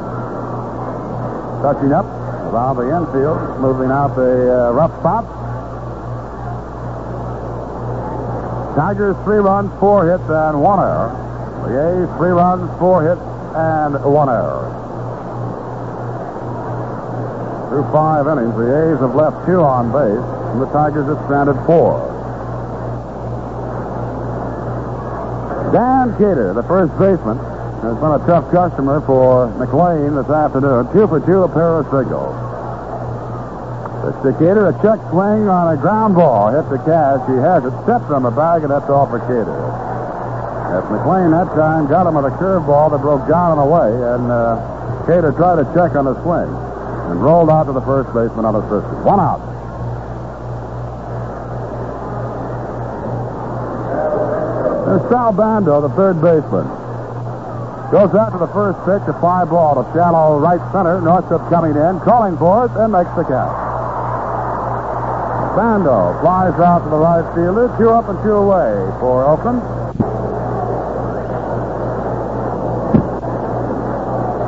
B: touching up around the infield, moving out the rough spots. Tigers 3 runs, 4 hits, and 1 error. The A's 3 runs, 4 hits, and 1 error. Through 5 innings, the A's have left 2 on base, and the Tigers have stranded 4. Dan Cater, the first baseman, has been a tough customer for McLain this afternoon. 2 for 2, a pair of singles. It's to Cater, a check swing on a ground ball. Hit the cash. He has it. Steps on the bag, and that's all for Cater. As McLain that time got him with a curveball that broke down and away, and Cater tried to check on the swing and rolled out to the first baseman unassisted. 1 out. There's Sal Bando, the third baseman. Goes out to the first pitch, a fly ball to shallow right center. Northrup coming in, calling for it, and makes the catch. Bando flies out to the right fielder. 2 up and 2 away for Oakland.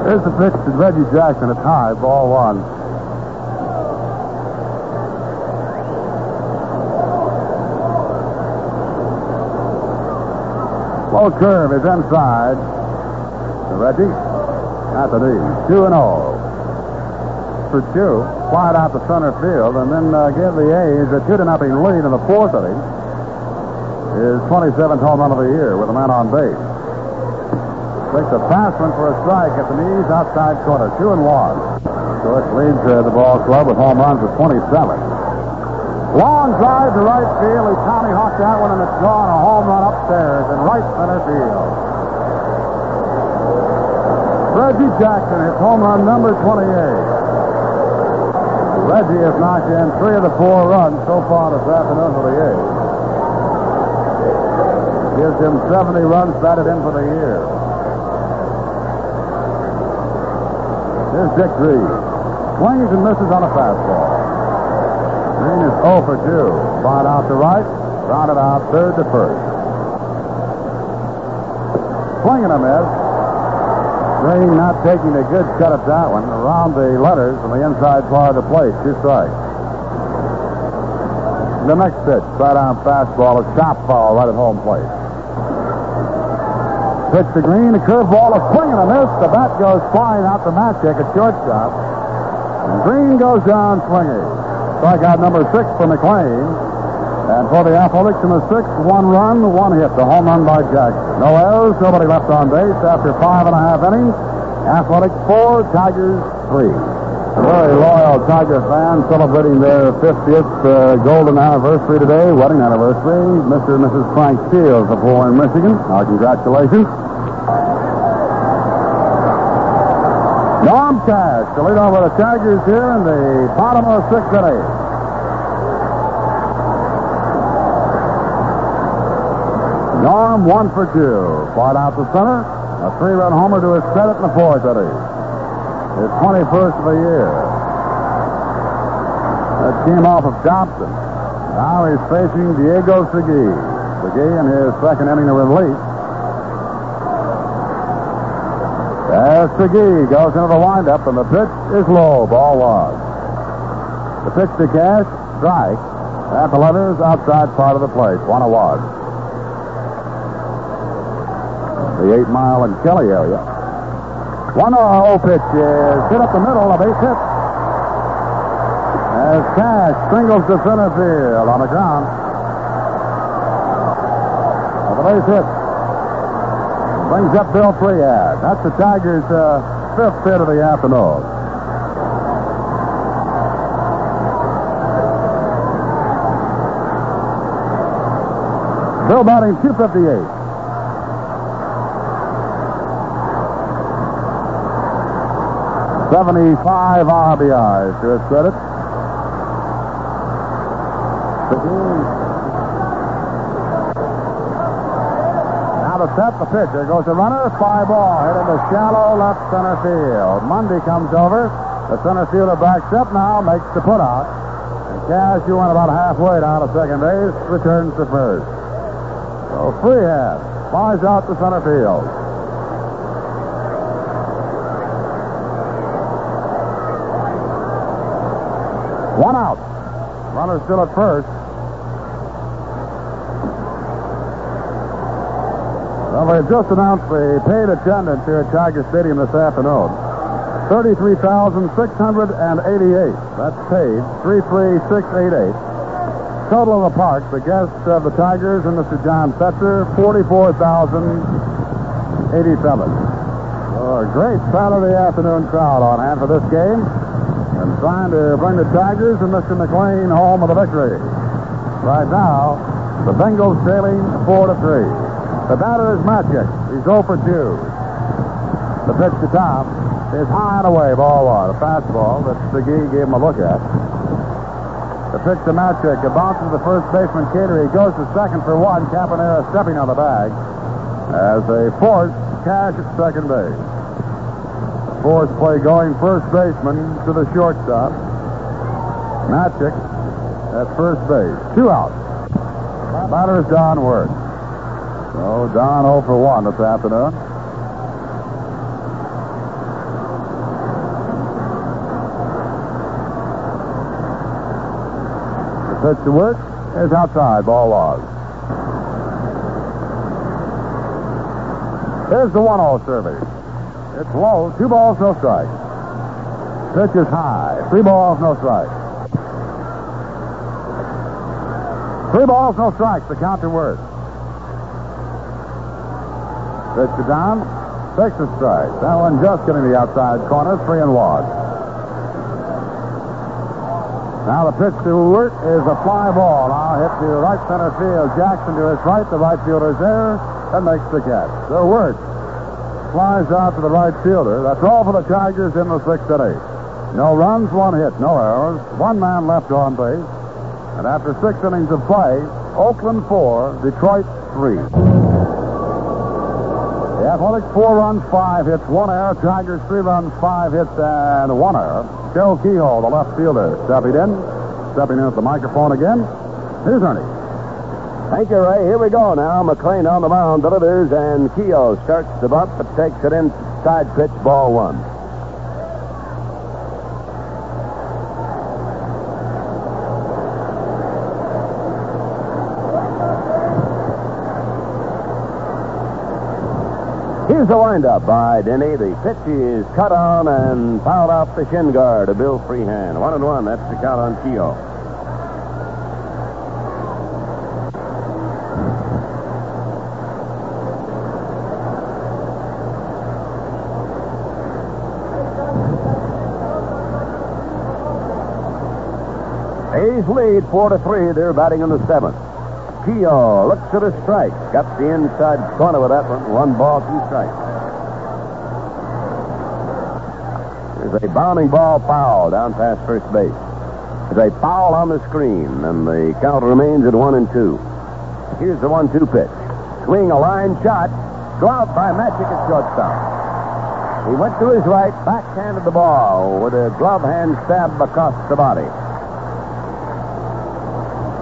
B: Here's the pitch to Reggie Jackson. It's high, ball 1. Low curve is inside. Reggie at the knee. 2-0. For 2. Fly it out to center field, and then give the A's a 2-0 lead in the 4th inning. His 27th home run of the year with a man on base. Takes a pass one for a strike at the knees, outside corner. 2-1. So it leads the ball club with home runs of 27. Long drive to right field. He Tommy hawked that one, and it's gone. A home run upstairs in right center field. Reggie Jackson hits home run number 28. Reggie has knocked in 3 of the 4 runs so far this afternoon for the A's. Gives him 70 runs batted in for the year. Here's Dick Green. Swings and misses on a fastball. Green is 0 for 2. Fought out to right, grounded out third to first. Swing and a miss. Green not taking a good cut at that one. Around the letters on the inside part of the plate. 2 strikes. The next pitch, side-on fastball, a chop foul right at home plate. Pitch to Green, a curveball, a swing and a miss. The bat goes flying out to Matchick at shortstop. And Green goes down swinging. Strikeout number 6 for McLain. And for the Athletics in the 6th, 1 run, 1 hit. The home run by Jackson. No errors, nobody left on base after 5.5 innings. Athletics 4, Tigers 3. A very loyal Tiger fan celebrating their 50th golden anniversary today, wedding anniversary. Mr. and Mrs. Frank Shields of Warren, Michigan. Our congratulations. Norm Cash to lead over the Tigers here in the bottom of the 6th inning. Norm 1 for 2. Fought out to center. A 3-run homer to his credit in the 4th inning. His 21st of the year. That came off of Dobson. Now he's facing Diego Segui. Segui in his 2nd inning of relief. As Segui goes into the windup, and the pitch is low. Ball 1. The pitch to Cash, strike. At the letters, outside part of the plate. 1-1. The 8 Mile and Kelly area. 1-0 pitch is hit up the middle, a base hit. As Cash singles to center field on the ground. The base hit. Brings up Bill Freehan. That's the Tigers' 5th hit of the afternoon. Bill batting .258. 75 RBIs to his credit. Now to set the pitch. There goes the runner. Fly ball hit into shallow left center field. Mundy comes over. The center fielder backs up now, makes the put out. And Cash, who went about halfway down to second base, returns to first. So Freehan flies out to center field. One out. Runner still at first. Well, they just announced the paid attendance here at Tiger Stadium this afternoon. 33,688. That's paid. 33688. Total of the park, the guests of the Tigers and Mr. John Fetzer, 44,087. A great Saturday afternoon crowd on hand for this game. And trying to bring the Tigers and Mr. McLain home with a victory. Right now, the Bengals trailing 4-3. The batter is Matchick. He's 0 for 2. The pitch to Tom is high and away, ball one. A fastball that McGee gave him a look at. The pitch to Matchick. It bounces to the first baseman, Cater. He goes to second for one. Capenera stepping on the bag as they force Cash at second base. Force play going first baseman to the shortstop. Matchick at first base. 2 out. Batter is Don Wert. So Don 0 for 1 this afternoon. The pitch to Wert is outside. Ball was. Here's the 1-0 service. It's low. 2 balls, no strikes. Pitch is high. 3 balls, no strikes. 3 balls, no strikes. The count to Wert. Pitch to Don. 6 a strike. That one just getting the outside corner. 3-1. Now the pitch to Wert is a fly ball. Now hit to right center field. Jackson to his right. The right fielder's there and makes the catch. So Wert flies out to the right fielder. That's all for the Tigers in the 6th inning. No runs, 1 hit, no errors. 1 man left on base. And after 6 innings of play, Oakland 4, Detroit 3. The Athletics 4 runs, 5 hits, 1 error. Tigers 3 runs, 5 hits, and 1 error. Joe Keough, the left fielder, stepping in at the microphone again. Here's Ernie.
A: Thank you, Ray. Here we go now. McLain on the mound delivers, and Keough starts the bunt, but takes it inside pitch, ball 1. Here's the windup by Denny. The pitch is cut on and fouled off the shin guard to Bill Freehan. 1-1. That's the count on Keough. A's lead 4-3. They're batting in the 7th. Keough looks at a strike. Got the inside corner with that one. 1 ball, 2 strikes. There's a bounding ball foul down past first base. There's a foul on the screen, and the count remains at 1-2. Here's the 1-2 pitch. Swing a line shot. Glove by Matchick at shortstop. He went to his right, backhanded the ball with a glove hand stab across the body.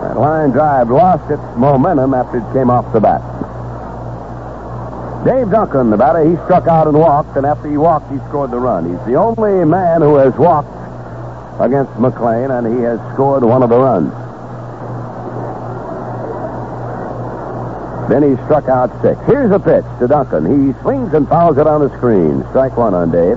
A: That line drive lost its momentum after it came off the bat. Dave Duncan, the batter, he struck out and walked, and after he walked, he scored the run. He's the only man who has walked against McLain, and he has scored one of the runs. Then he struck out 6. Here's a pitch to Duncan. He swings and fouls it on the screen. Strike 1 on Dave.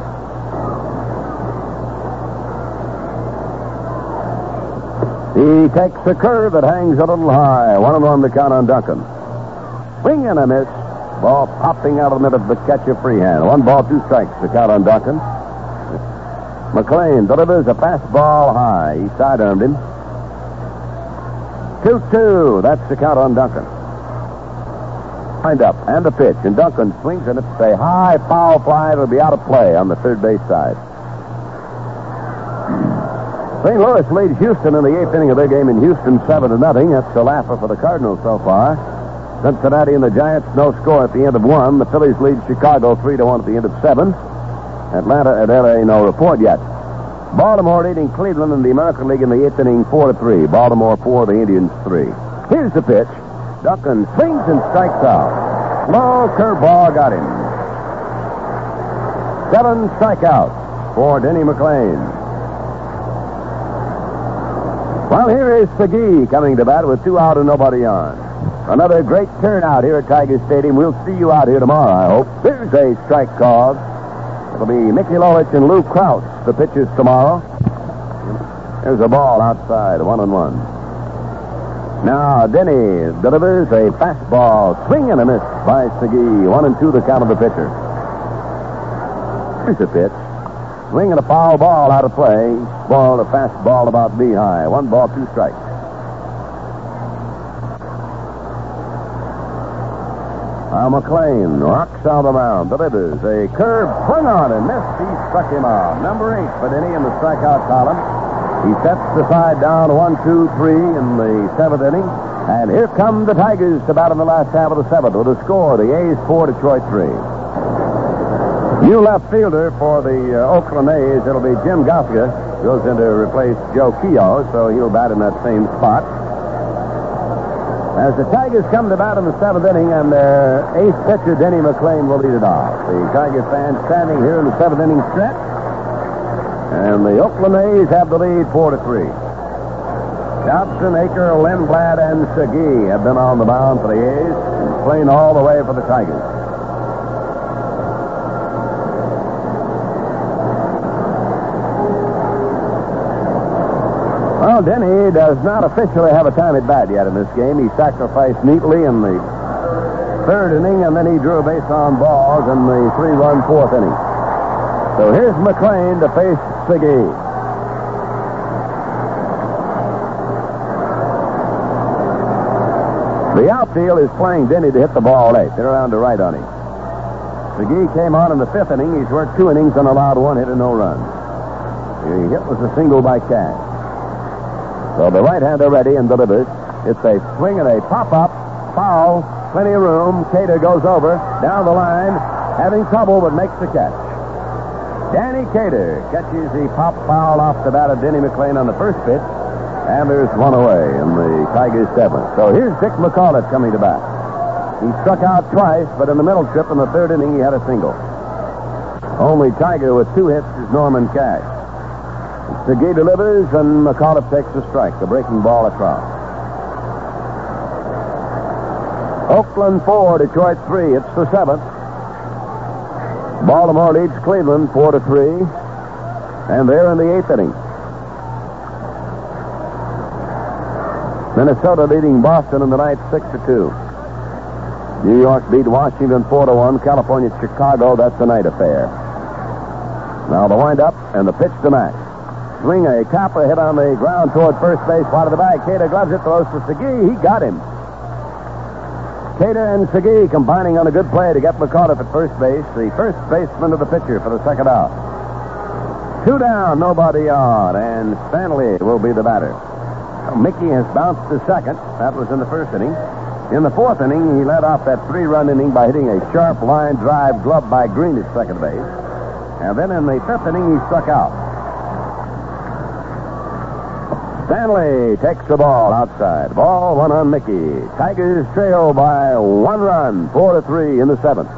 A: He takes a curve that hangs a little high. 1-1 the count on Duncan. Swing and a miss. Ball popping out of the middle of the catcher Freehan. 1 ball, 2 strikes the count on Duncan. McLain delivers a fastball high. He side-armed him. 2-2. That's the count on Duncan. Wind up and a pitch, and Duncan swings, and it's a high foul fly. It'll be out of play on the third base side. St. Louis leads Houston in the 8th inning of their game in Houston 7-0. That's a laugher for the Cardinals so far. Cincinnati and the Giants, no score at the end of 1. The Phillies lead Chicago 3-1 at the end of 7. Atlanta and LA, no report yet. Baltimore leading Cleveland in the American League in the 8th inning 4-3. Baltimore 4, the Indians 3. Here's the pitch. Duncan swings and strikes out. Slow curveball got him. 7 strikeouts for Denny McLain. Well, here is Segui coming to bat with 2 out and nobody on. Another great turnout here at Tiger Stadium. We'll see you out here tomorrow, I hope. There's a strike called. It'll be Mickey Lolich and Lou Krause, the pitchers tomorrow. There's a ball outside, 1-1. Now, Denny delivers a fastball. Swing and a miss by Segui. 1-2 the count of the pitcher. Here's a pitch. Swing and a foul ball out of play. Ball, a fastball about knee-high. 1 ball, 2 strikes. Now McLain rocks out the mound. Delivers a curve. Swung on and missed. He struck him out. Number 8 for Denny in the strikeout column. He sets the side down 1-2-3 in the 7th inning. And here come the Tigers to bat in the last half of the 7th with a score. The A's 4, Detroit 3. New left fielder for the Oakland A's, it'll be Jim Gossage. Goes in to replace Joe Keough, so he'll bat in that same spot. As the Tigers come to bat in the 7th inning, and their ace pitcher, Denny McLain, will lead it off. The Tiger fans standing here in the 7th inning stretch. And the Oakland A's have the lead 4-3. Dobson, Aker, Lindblad, and Segui have been on the mound for the A's, and playing all the way for the Tigers. Well, Denny does not officially have a time at bat yet in this game. He sacrificed neatly in the 3rd inning, and then he drew a base on balls in the 3-run 4th inning. So here's McLain to face Segui. The outfield is playing Denny to hit the ball late. They're around to right on him. Segui came on in the 5th inning. He's worked 2 innings and allowed 1 hit and no runs. The hit was a single by Cash. So the right-hander ready and delivers. It's a swing and a pop-up. Foul. Plenty of room. Cater goes over. Down the line. Having trouble, but makes the catch. Danny Cater catches the pop foul off the bat of Denny McLain on the first pitch. And there's 1 away in the Tigers' 7th. So here's Dick McAuliffe coming to bat. He struck out twice, but in the middle trip in the 3rd inning, he had a single. Only Tiger with 2 hits is Norman Cash. Segui delivers, and McAuliffe takes the strike, the breaking ball across. Oakland 4, Detroit 3. It's the 7th. Baltimore leads Cleveland 4-3, and they're in the 8th inning. Minnesota leading Boston in the 9th 6-2. New York beat Washington 4-1. California, Chicago, that's a night affair. Now the windup and the pitch to Max. Swing a copper hit on the ground toward first base, wide of the bag. Cater gloves it, throws to Segui. He got him. Cater and Segui combining on a good play to get McAuliffe at first base. The first baseman of the pitcher for the 2nd out. 2 down, nobody on, and Stanley will be the batter. Mickey has bounced to second. That was in the 1st inning. In the 4th inning, he led off that 3-run inning by hitting a sharp line drive glove by Green at second base. And then in the 5th inning, he struck out. Stanley takes the ball outside. Ball 1 on Mickey. Tigers trail by 1 run, 4-3 in the 7th.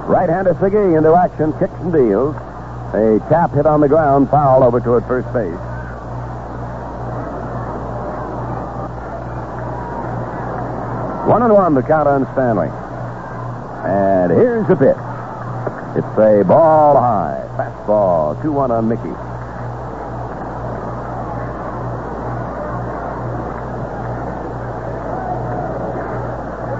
A: Right-hander Segui into action, kicks and deals. A tap hit on the ground, foul over toward first base. One and one, the count on Stanley. And here's the pitch. It's a ball high. Fastball, 2-1 on Mickey.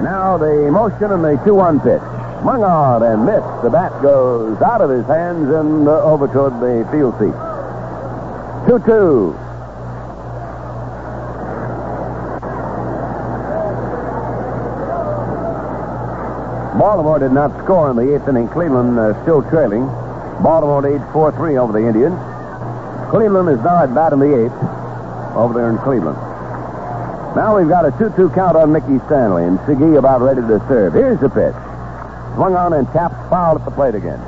A: Now the motion and the 2-1 pitch. Swung on and missed. The bat goes out of his hands and over toward the field seat. 2-2. Baltimore did not score in the 8th inning. Cleveland still trailing. Baltimore leads 4-3 over the Indians. Cleveland is now at bat in the 8th over there in Cleveland. Now we've got a 2-2 count on Mickey Stanley, and Segui about ready to serve. Here's the pitch. Swung on and tapped, foul at the plate again.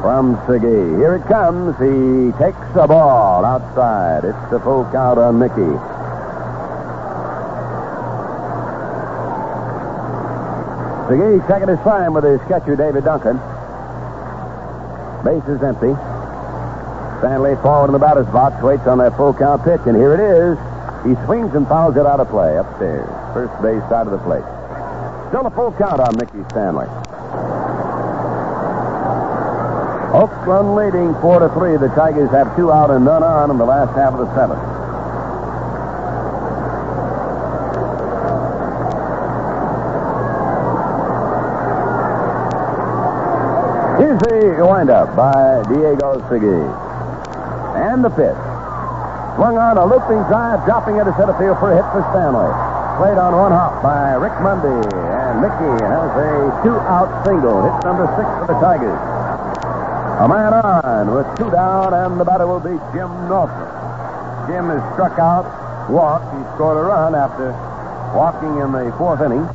A: from Segee. Here it comes. He takes the ball outside. It's the full count on Mickey. Segee checking his sign with his catcher, David Duncan. Base is empty. Stanley forward in the batter's box, waits on that full count pitch, and here it is. He swings and fouls it out of play upstairs. First base side of the plate. Still a full count on Mickey Stanley. Oakland leading 4-3. The Tigers have 2 out and none on in the last half of the 7th. Here's the windup by Diego Segee. And the pitch. Swung on a looping drive, dropping into center field for a hit for Stanley. Played on one hop by Rick Mundy. And Mickey has a 2-out single. Hit number 6 for the Tigers. A man on with 2 down, and the batter will be Jim Northrup. Jim is struck out, walked. He scored a run after walking in the 4th inning.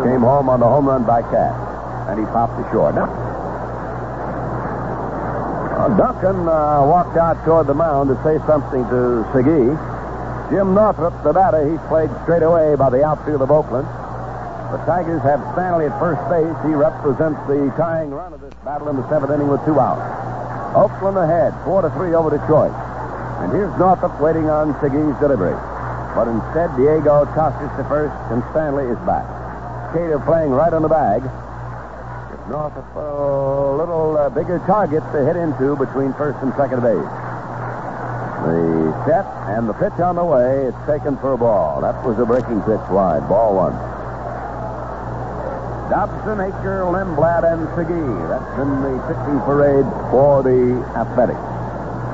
A: Came home on the home run by Cass. And he popped to short. Now, Duncan walked out toward the mound to say something to Segee. Jim Northrup, the batter, he's played straight away by the outfield of Oakland. The Tigers have Stanley at first base. He represents the tying run of this battle in the 7th inning with 2 out. Oakland ahead, 4-3 over Detroit. And here's Northrup waiting on Segee's delivery. But instead, Diego tosses to first, and Stanley is back. Cater playing right on the bag. Northup a little bigger target to hit into between first and second base. The set and the pitch on the way. It's taken for a ball. That was a breaking pitch wide. Ball 1. Dobson, Aker, Lindblad, and Segee. That's in the pitching parade for the Athletics.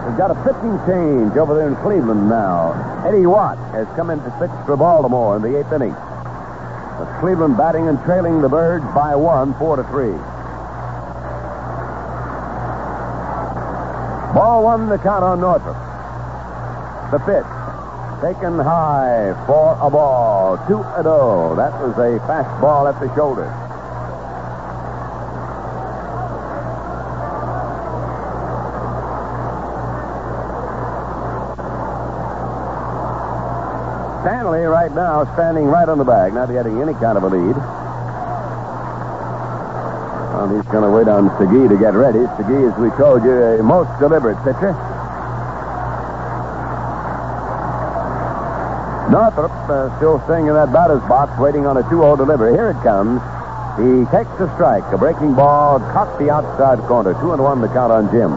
A: We've got a pitching change over there in Cleveland now. Eddie Watt has come in to pitch for Baltimore in the 8th inning. With Cleveland batting and trailing the Birds by 1, 4-3. Ball 1, the count on Northup. The pitch. Taken high for a ball. 2-0. That was a fastball at the shoulder. Stanley right now standing right on the bag, not getting any kind of a lead. Well, he's going to wait on Segee to get ready. Segee, as we told you, a most deliberate pitcher. Northup still staying in that batter's box, waiting on a 2-0 delivery. Here it comes. He takes the strike. A breaking ball caught the outside corner. 2-1 the count on Jim.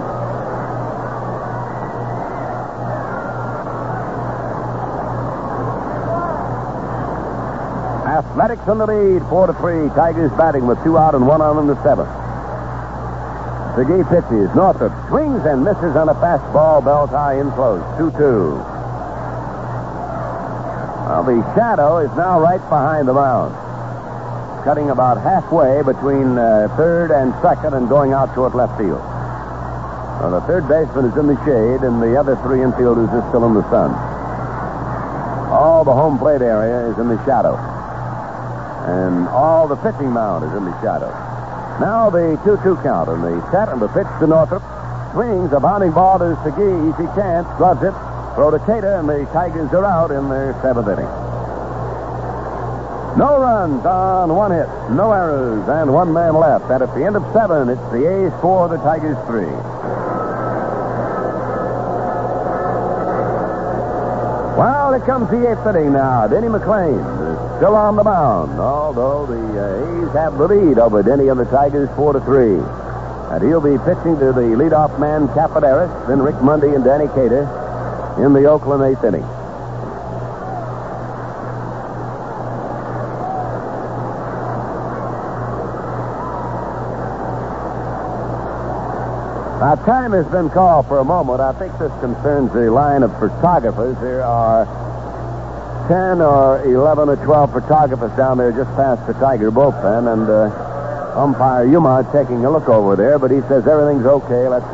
A: Athletics in the lead, 4-3. Tigers batting with 2 out and 1 on in the 7th. Segee pitches. Northup swings and misses on a fastball. Belt high in close. 2-2. Well, the shadow is now right behind the mound. Cutting about halfway between third and second and going out toward left field. Well, the third baseman is in the shade, and the other 3 infielders are still in the sun. All the home plate area is in the shadow. And all the pitching mound is in the shadow. Now the 2-2 count, and the set and the pitch to Northup. Swings a bounding ball to Segee. Easy chance. Gloves it. Throw to Cater, and the Tigers are out in their 7th inning. No runs on 1 hit. No errors, and 1 man left. And at the end of 7, it's the A's 4, the Tigers 3. Well, here comes the 8th inning now. Denny McLain is still on the mound, although the A's have the lead over Denny and the Tigers 4-3. And he'll be pitching to the leadoff man, Capenera, then Rick Mundy and Danny Cater in the Oakland 8th inning. Now, time has been called for a moment. I think this concerns the line of photographers. There are 10 or 11 or 12 photographers down there just past the Tiger bullpen, and umpire Yuma taking a look over there, but he says everything's okay. Let's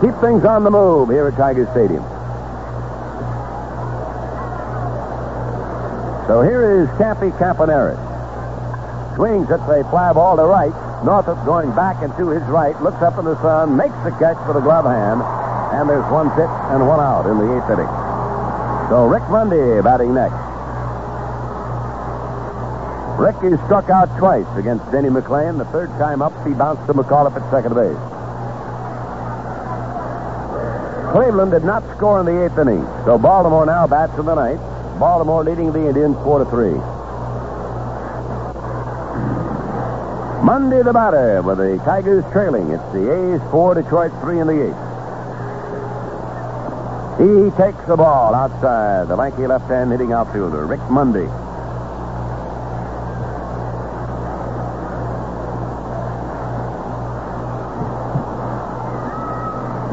A: keep things on the move here at Tiger Stadium. So here is Cathy Capenera. Swings at a fly ball to right. Northrup going back and to his right, looks up in the sun, makes the catch with a glove hand, and there's one pitch and one out in the 8th inning. So Rick Mundy batting next. Rick is struck out twice against Denny McLain. The third time up, he bounced to McAuliffe at second base. Cleveland did not score in the 8th inning, so Baltimore now bats in the 9th. Baltimore leading the Indians 4-3. Mundy the batter with the Tigers trailing. It's the A's 4, Detroit 3 in the 8th. He takes the ball outside. The lanky left-hand hitting outfielder, Rick Mundy.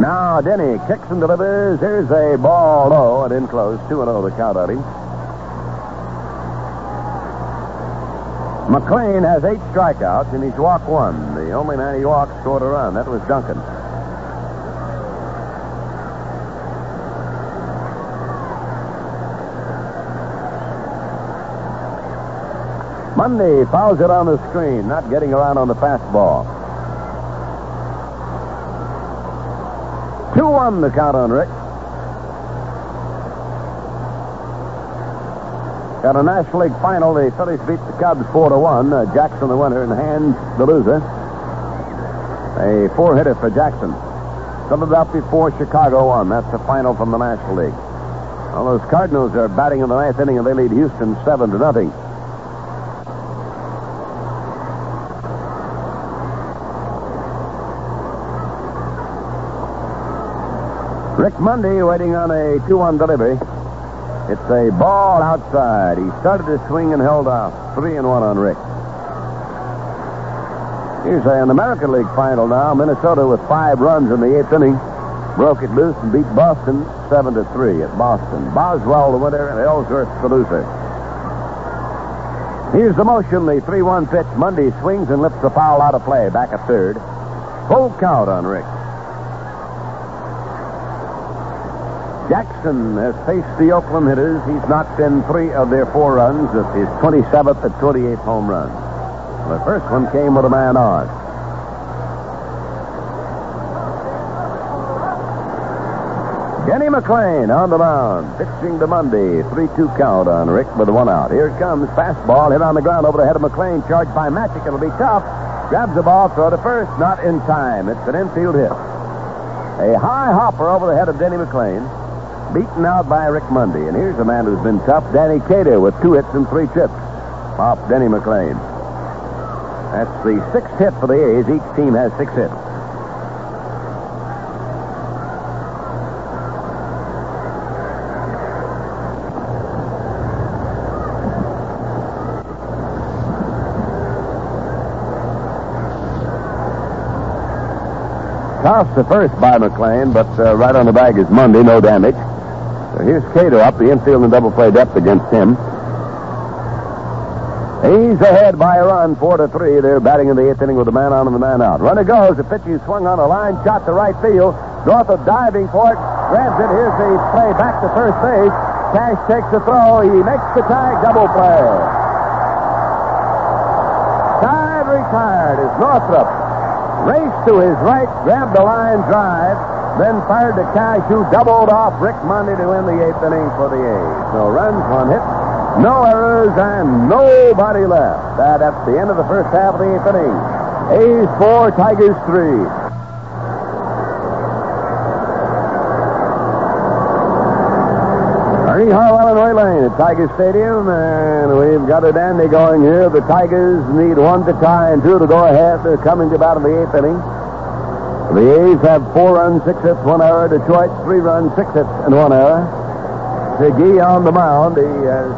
A: Now Denny kicks and delivers. Here's a ball low and in close. 2-0 the count on him. McLain has 8 strikeouts and he's walked 1. The only man he walked scored a run. That was Duncan. Mundy fouls it on the screen, not getting around on the fastball. 2-1 the count on Rick. Got a National League final. The Phillies beat the Cubs 4-1. Jackson the winner and Hands the loser. A 4-hitter for Jackson. Philadelphia 4, Chicago 1. That's the final from the National League. Well, those Cardinals are batting in the 9th inning and they lead Houston 7-0. Rick Mundy waiting on a 2-1 delivery. It's a ball outside. He started to swing and held off. 3-1 on Rick. Here's an American League final now. Minnesota with 5 runs in the 8th inning. Broke it loose and beat Boston 7-3 at Boston. Boswell the winner and Ellsworth the loser. Here's the motion. The 3-1 pitch. Mundy swings and lifts the foul out of play. Back at third. Full count on Rick. Jackson has faced the Oakland hitters. He's knocked in 3 of their 4 runs. It's his 27th and 28th home run. The first one came with a man on. Denny McLain on the mound, pitching to Mundy. 3-2 count on Rick with 1 out. Here it comes. Fastball hit on the ground over the head of McLain. Charged by Matchick. It'll be tough. Grabs the ball, throw to first. Not in time. It's an infield hit. A high hopper over the head of Denny McLain. Beaten out by Rick Mundy. And here's a man who's been tough, Danny Cater, with 2 hits and 3 trips off Denny McLain. That's the 6th hit for the A's. Each team has 6 hits. Tossed to first by McLain, but right on the bag is Mundy, no damage. So here's Cater up the infield and double play depth against him. He's ahead by a run, 4-3. They're batting in the 8th inning with a man on and the man out. Runner goes. The pitch is swung on a line, shot to right field. Northrup diving for it, grabs it. Here's the play back to first base. Cash takes the throw. He makes the tag, double play. Tied, retired is Northrup. Raced to his right, grabbed the line drive, then fired to Cash, who doubled off Rick Mundy to win the 8th inning for the A's. No runs, 1 hit, no errors, and nobody left. That's the end of the first half of the 8th inning. A's 4, Tigers 3. Ernie Harwell and Roy Lane at Tiger Stadium, and we've got a dandy going here. The Tigers need 1 to tie and 2 to go ahead. They're coming to about in the 8th inning. The A's have 4 runs, 6 hits, 1 error. Detroit, 3 runs, 6 hits, and 1 error. Segui on the mound. He has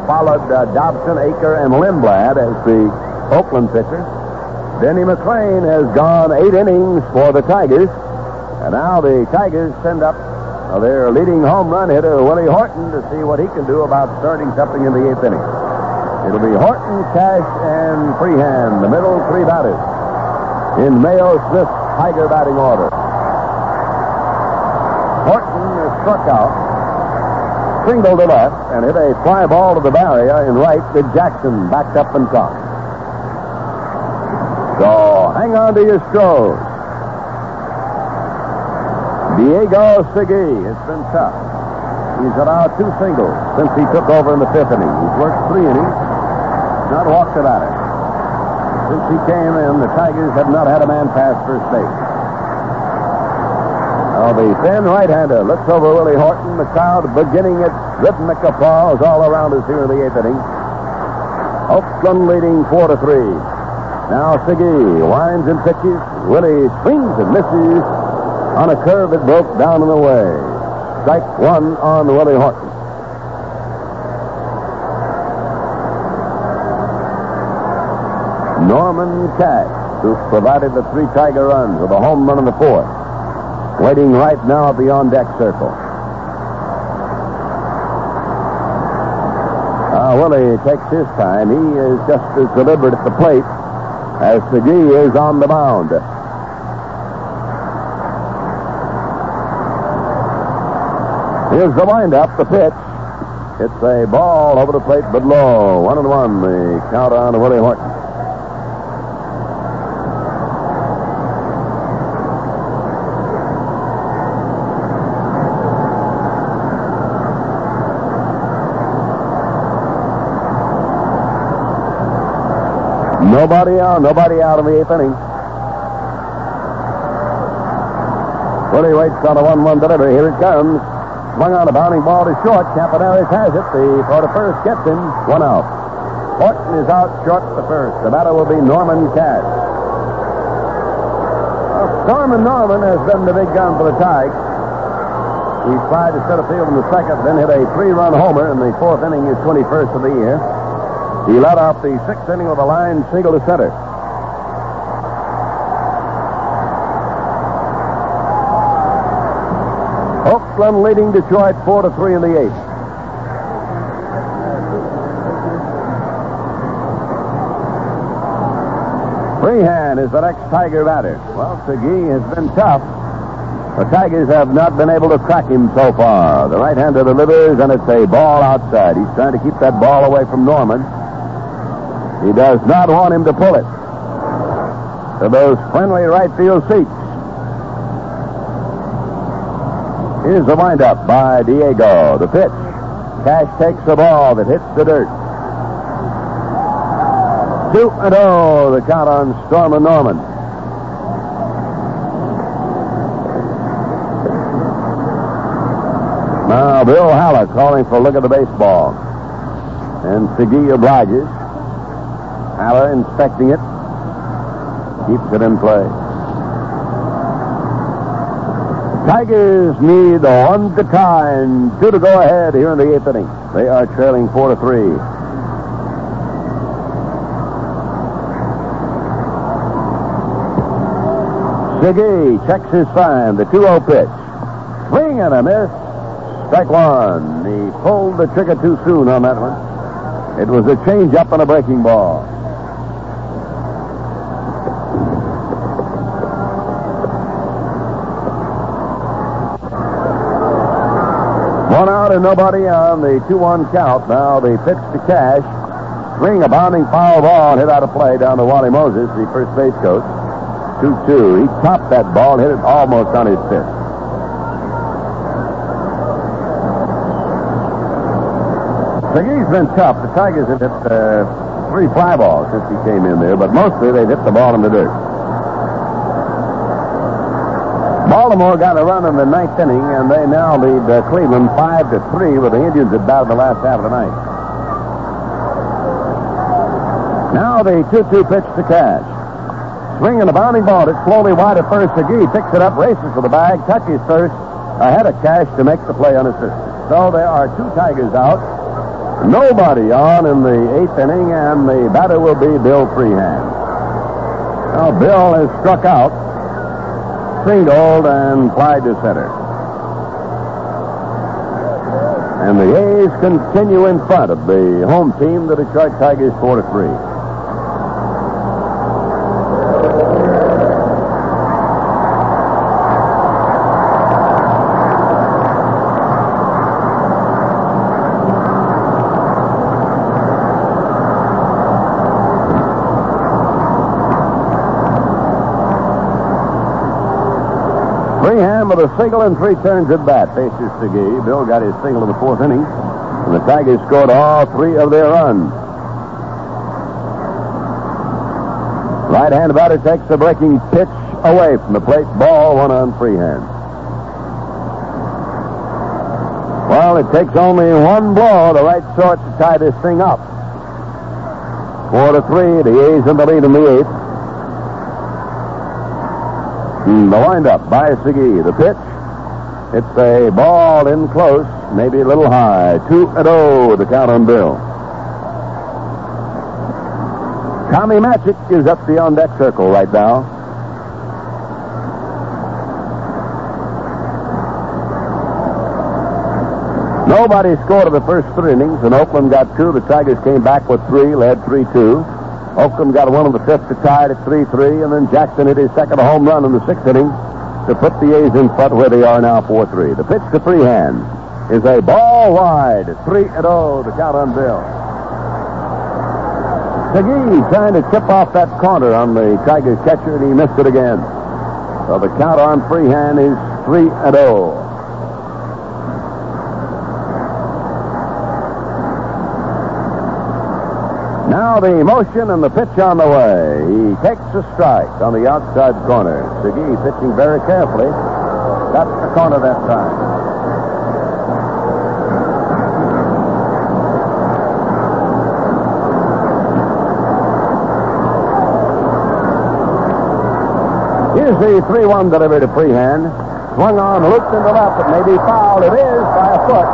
A: followed Dobson, Aker, and Lindblad as the Oakland pitchers. Denny McLain has gone 8 innings for the Tigers. And now the Tigers send up their leading home run hitter, Willie Horton, to see what he can do about starting something in the 8th inning. It'll be Horton, Cash, and Freehan, the middle 3 batters, in Mayo Smith's Tiger batting order. Horton is struck out, singled to left, and hit a fly ball to the barrier in right with Jackson backed up and top. So hang on to your straws. Diego Segui has been tough. He's allowed 2 singles since he took over in the 5th inning. He's worked 3 innings, not walked it out. Since he came in, the Tigers have not had a man pass first base. Now the thin right-hander looks over Willie Horton. The crowd beginning its rhythmic applause all around us here in the 8th inning. Oakland leading 4-3. Now Segui winds and pitches. Willie swings and misses on a curve that broke down and away. Strike 1 on Willie Horton. Norman Cash, who provided the 3 Tiger runs with a home run in the 4th, waiting right now at the on-deck circle. Willie takes his time. He is just as deliberate at the plate as Segui is on the mound. Here's the windup, the pitch. It's a ball over the plate, but low. 1-1, the count on Willie Horton. Nobody out in the 8th inning. Willie waits on a 1-1 delivery. Here it comes. Swung on a bounding ball to short. Campaneris has it. The throw to first gets him. 1 out. Horton is out short to first. The batter will be Norman Cash. Norman has been the big gun for the Tigers. He tried to center field in the 2nd, then hit a 3-run homer in the 4th inning, his 21st of the year. He led off the 6th inning with a line single to center. Oakland leading Detroit 4-3 in the 8th. Freehan is the next Tiger batter. Well, Segui has been tough. The Tigers have not been able to crack him so far. The right-hander delivers, and it's a ball outside. He's trying to keep that ball away from Norman. He does not want him to pull it to those friendly right field seats. Here's the windup by Diego. The pitch. Cash takes the ball that hits the dirt. 2-0, the count on Storm and Norman. Now Bill Haller calling for a look at the baseball. And Segui obliges. Haller inspecting it. Keeps it in play. Tigers need 1 to tie and 2 to go ahead here in the 8th inning. They are trailing 4-3. Segui checks his sign. The 2-0 pitch. Swing and a miss. Strike 1. He pulled the trigger too soon on that one. It was a change-up and a breaking ball. One out and nobody on. The 2-1 count. Now the pitch to Cash. Swing a bounding foul ball hit out of play down to Wally Moses, the first base coach. 2-2. He topped that ball, hit it almost on his fist. Segui's been tough. The Tigers have hit 3 fly balls since he came in there, but mostly they've hit the ball in the dirt. Baltimore got a run in the 9th inning, and they now lead Cleveland 5-3 with the Indians at bat in the last half of the night. Now the 2-2 pitch to Cash. Swinging a bounding ball. It's slowly wide at first. Segui picks it up, races for the bag, touches first, ahead of Cash to make the play on his first. So there are 2 Tigers out. Nobody on in the 8th inning, and the batter will be Bill Freehan. Now Bill has struck out, singled, and flied to center. And the A's continue in front of the home team, the Detroit Tigers, 4-3. Freehan with a single and 3 turns at bat faces Segui. Bill got his single in the 4th inning, and the Tigers scored all 3 of their runs. Right-hand batter takes the breaking pitch away from the plate. Ball 1 on Freehan. Well, it takes only 1 blow of the right sort to tie this thing up. 4-3, the A's in the lead in the 8th. The windup by Segui. The pitch. It's a ball in close, maybe a little high. 2-0, the count on Bill. Tommy Matchick is up the on-deck circle right now. Nobody scored in the first 3 innings, and Oakland got 2. The Tigers came back with 3, led 3-2. Oakland got 1 in the 5th to tie it at 3-3, and then Jackson hit his second home run in the 6th inning to put the A's in front where they are now 4-3. The pitch to Freehan is a ball wide. 3-0, the count on Bill. Segui trying to chip off that corner on the Tigers catcher, and he missed it again. So the count on Freehan is 3-0. Now the motion and the pitch on the way. He takes a strike on the outside corner. Segui pitching very carefully. Got the corner that time. Here's the 3-1 delivery to Freehan. Swung on, looped into left, but maybe fouled. It is by a foot.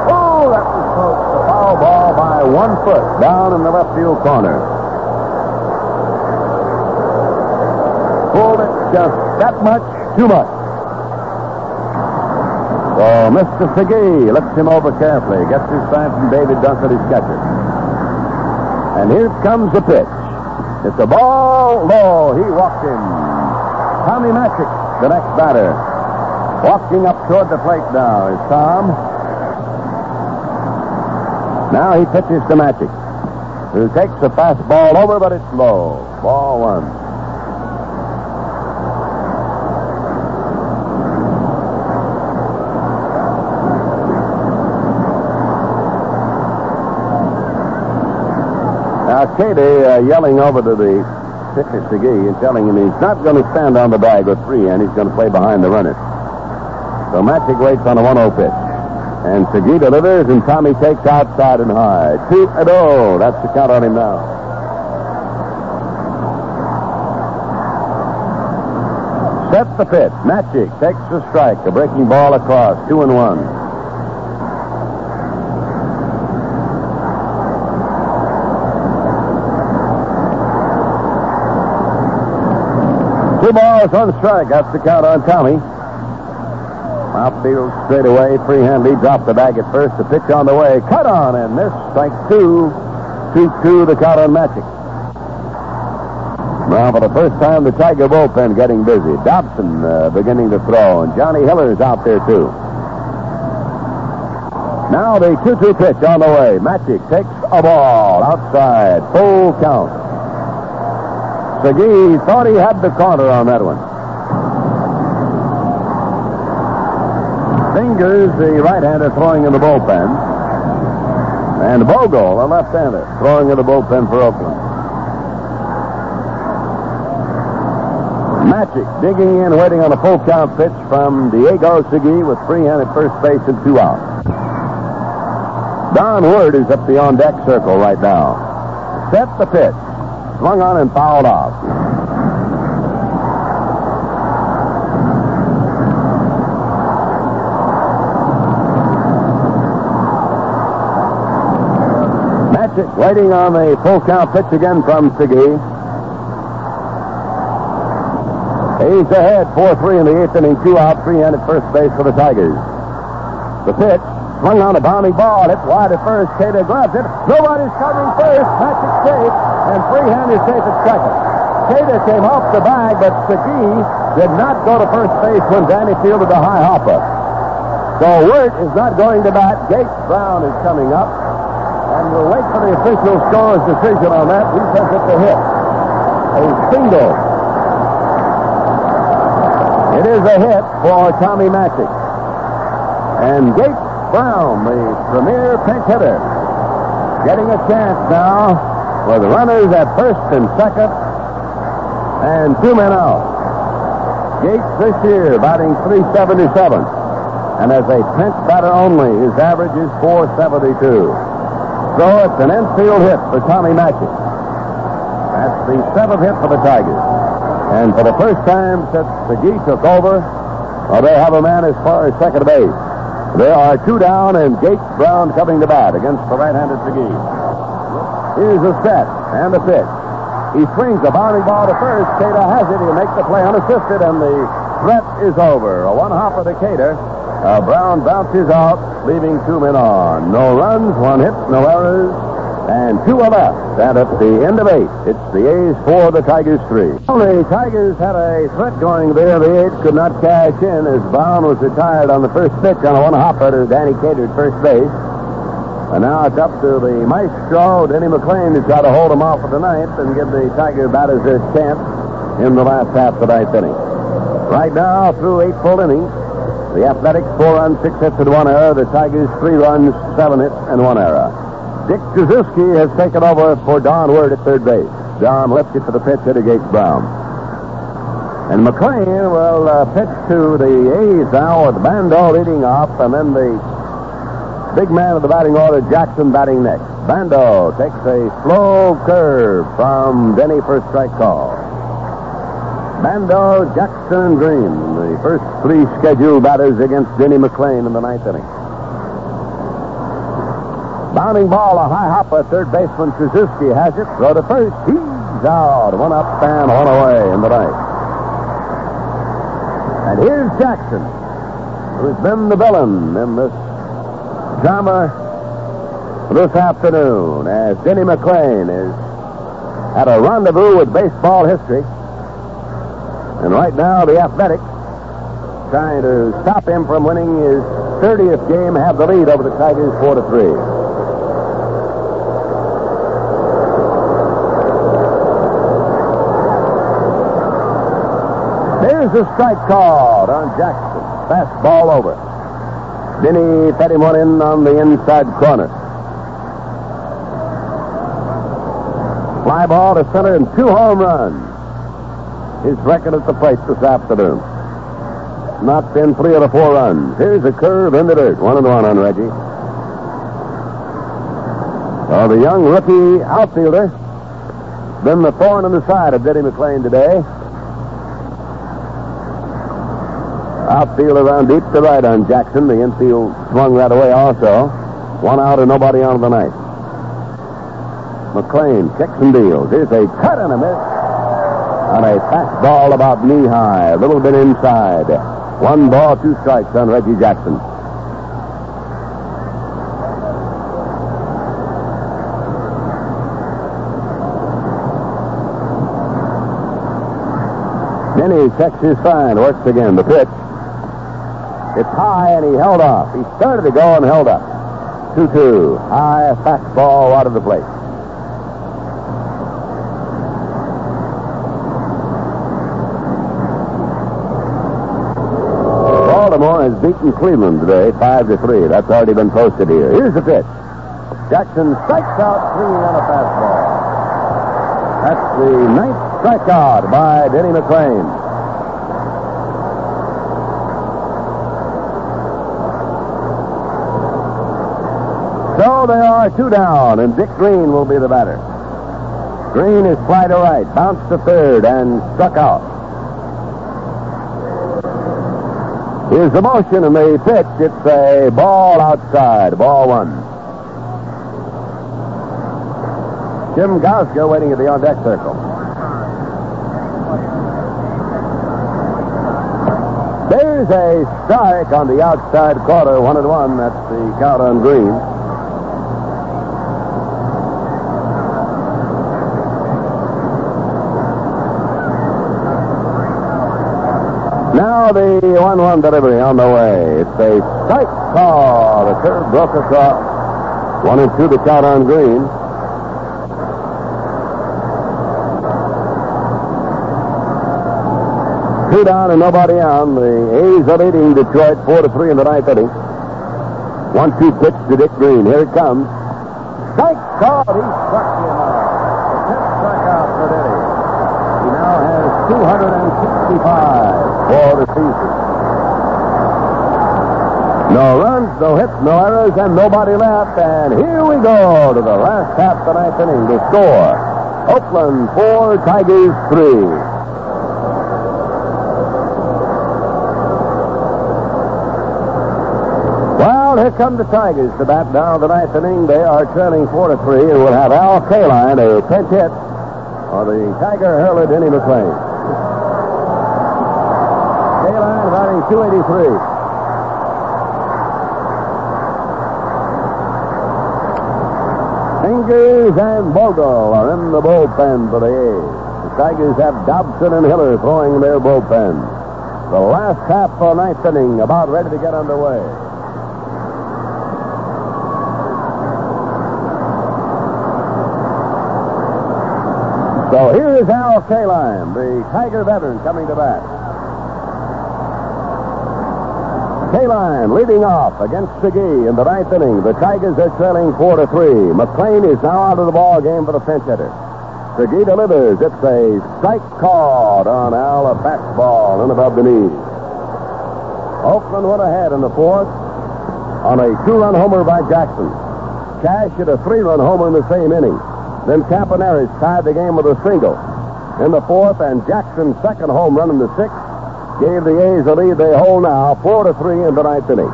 A: Oh, that was close. A foul ball by 1 foot down in the left field corner. Pulled it just that much, too much. So Mr. Segui looks him over carefully. Gets his sign from David Duncan, his catcher. And here comes the pitch. It's a ball low. He walked in. Tommy Matchick, the next batter. Walking up toward the plate now is Tom. Now he pitches to Matchick, who takes the fastball over, but it's low. Ball 1. Now Katie yelling over to the pitcher Segui and telling him he's not going to stand on the bag with Freehan. He's going to play behind the runner. So Matchick waits on a 1-0 pitch. And Segui delivers, and Tommy takes outside and high. 2-0. That's the count on him now. Set the pitch. Matchick takes the strike. A breaking ball across. 2-1. Two balls, 1 strike. That's the count on Tommy. Outfield straight away. Freehan leads off the bag at first. The pitch on the way. Cut on, and this strike 2. 2-2, the count on Matchick. Now, for the first time, the Tiger bullpen getting busy. Dobson beginning to throw, and Johnny Hiller's out there, too. Now the 2-2 pitch on the way. Matchick takes a ball outside. Full count. Segui thought he had the corner on that one. Fingers, the right-hander, throwing in the bullpen. And Bogle, the left-hander, throwing in the bullpen for Oakland. Matchick digging in, waiting on a full count pitch from Diego Segui with Freehan at first base and 2 out. Don Wert is up the on-deck circle right now. Set the pitch. Swung on and fouled off. Matchick waiting on the full count pitch again from Segui. He's ahead, 4-3 in the 8th inning, 2 out, Freehan at first base for the Tigers. The pitch, swung on a bounding ball, hits wide at first, Keough grabs it, nobody's covering first, Matchick safe, and Freehan is safe at second. Keough came off the bag, but Segui did not go to first base when Danny fielded a high hopper. So Wert is not going to bat. Gates Brown is coming up, and we'll wait for the official scorer's decision on that. He says it's a hit. A single. It is a hit for Tommy Matchick. And Gates Brown, the premier pinch hitter, getting a chance now with runners at first and second and 2 men out. Gates this year batting .377. And as a pinch batter only, his average is .472. So it's an infield hit for Tommy Matchick. That's the 7th hit for the Tigers. And for the first time since McGee took over, they have a man as far as second base. There are 2 down, and Gates Brown coming to bat against the right-handed McGee. Here's a set and a pitch. He swings a bounding ball to first. Keough has it. He'll make the play unassisted, and the threat is over. A one-hopper to Keough. Brown bounces out, leaving 2 men on. No runs, 1 hit, no errors, and 2 are left. And at the end of 8, it's the A's 4, the Tigers 3. The Tigers had a threat going there. The 8 could not cash in as Brown was retired on the first pitch on a one-hopper to Danny Keough at first base. And now it's up to the maestro, Denny McLain, to try to hold him off for the ninth and give the Tiger batters their chance in the last half of the 9th inning. Right now, through 8 full innings, the Athletics 4 runs, 6 hits, and 1 error. The Tigers 3 runs, 7 hits, and 1 error. Dick Trzeski has taken over for Don Wert at third base. Don left it for the pitch hitter, Gates Brown. And McLain will pitch to the A's now with Bando leading off, and then the big man of the batting order, Jackson, batting next. Bando takes a slow curve from Denny for a strike call. Bando, Jackson, and Green, the first 3 scheduled batters against Denny McLain in the 9th inning. Bounding ball, a high hopper. Third baseman Trzeski has it. Throw to first. He's out. 1 up and 1 away in the 9th. And here's Jackson, who's been the villain in this drama this afternoon, as Denny McLain is at a rendezvous with baseball history. And right now, the Athletics trying to stop him from winning his 30th game, have the lead over the Tigers 4-3. There's a strike called on Jackson. Fastball over. Denny fed him one in on the inside corner. Fly ball to center and 2 home runs. His record at the plate this afternoon. Knocked in 3 of the 4 runs. Here's a curve in the dirt. 1-1 on Reggie. Well, the young rookie outfielder been the thorn in the side of Denny McLain today. Outfield around deep to right on Jackson. The infield swung right away also. 1 out and nobody on the 9th. McLain checks and deals. Here's a cut and a miss on a fastball about knee-high, a little bit inside. 1 ball, 2 strikes on Reggie Jackson. Denny checks his sign, works again. The pitch. It's high, and he held off. He started to go and held up. 2-2. High fastball out of the plate. Baltimore has beaten Cleveland today, 5-3. That's already been posted here. Here's the pitch. Jackson strikes out, swinging on a fastball. That's the 9th strikeout by Denny McLain. So there are 2 down, and Dick Green will be the batter. Green is fly to right, bounced to third, and struck out. Here's the motion and the pitch. It's a ball outside, ball 1. Jim Gauska waiting at the on-deck circle. There's a strike on the outside corner, 1-1. That's the count on Green. Now the 1-1 delivery on the way. It's a strike call. The curve broke across. 1-2 the count on Green. 2 down and nobody on. The A's are leading Detroit 4-3 in the ninth inning. 1-2 pitch to Dick Green. Here it comes. Strike called. He struck him out. The 10th strikeout for Denny. He now has 265 for the season. No runs, no hits, no errors, and nobody left. And here we go to the last half of the ninth inning. The score: Oakland 4, Tigers 3. Well, here come the Tigers to bat down the ninth inning. They are trailing 4-3, and we'll have Al Kaline, a pinch hit on the Tiger hurler, Denny McLain. Kaline batting .283. Fingers and Bogle are in the bullpen for the A's. The Tigers have Dobson and Hiller throwing their bullpen. The last half of the ninth inning about ready to get underway. So here is Al Kaline, the Tiger veteran, coming to bat. Kaline leading off against McGee in the ninth inning. The Tigers are trailing 4-3. McLain is now out of the ball game for the pinch hitter. McGee delivers. It's a strike called on Al, a fastball in above the knees. Oakland went ahead in the fourth on a 2-run homer by Jackson. Cash hit a 3-run homer in the same inning. Then Campaneris tied the game with a single in the fourth, and Jackson's second home run in the sixth gave the A's a lead. They hold now 4-3 in the ninth inning.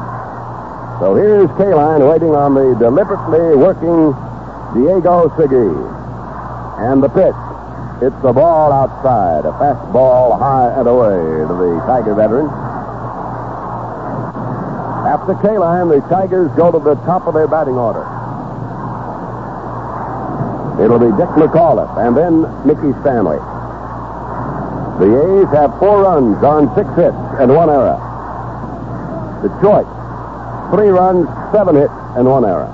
A: So here's Kaline waiting on the deliberately working Diego Segui. And the pitch. It's the ball outside. A fastball high and away to the Tiger veteran. After Kaline, the Tigers go to the top of their batting order. It'll be Dick McAuliffe and then Mickey Stanley. The A's have 4 runs on 6 hits and 1 error. Detroit, 3 runs, 7 hits, and 1 error.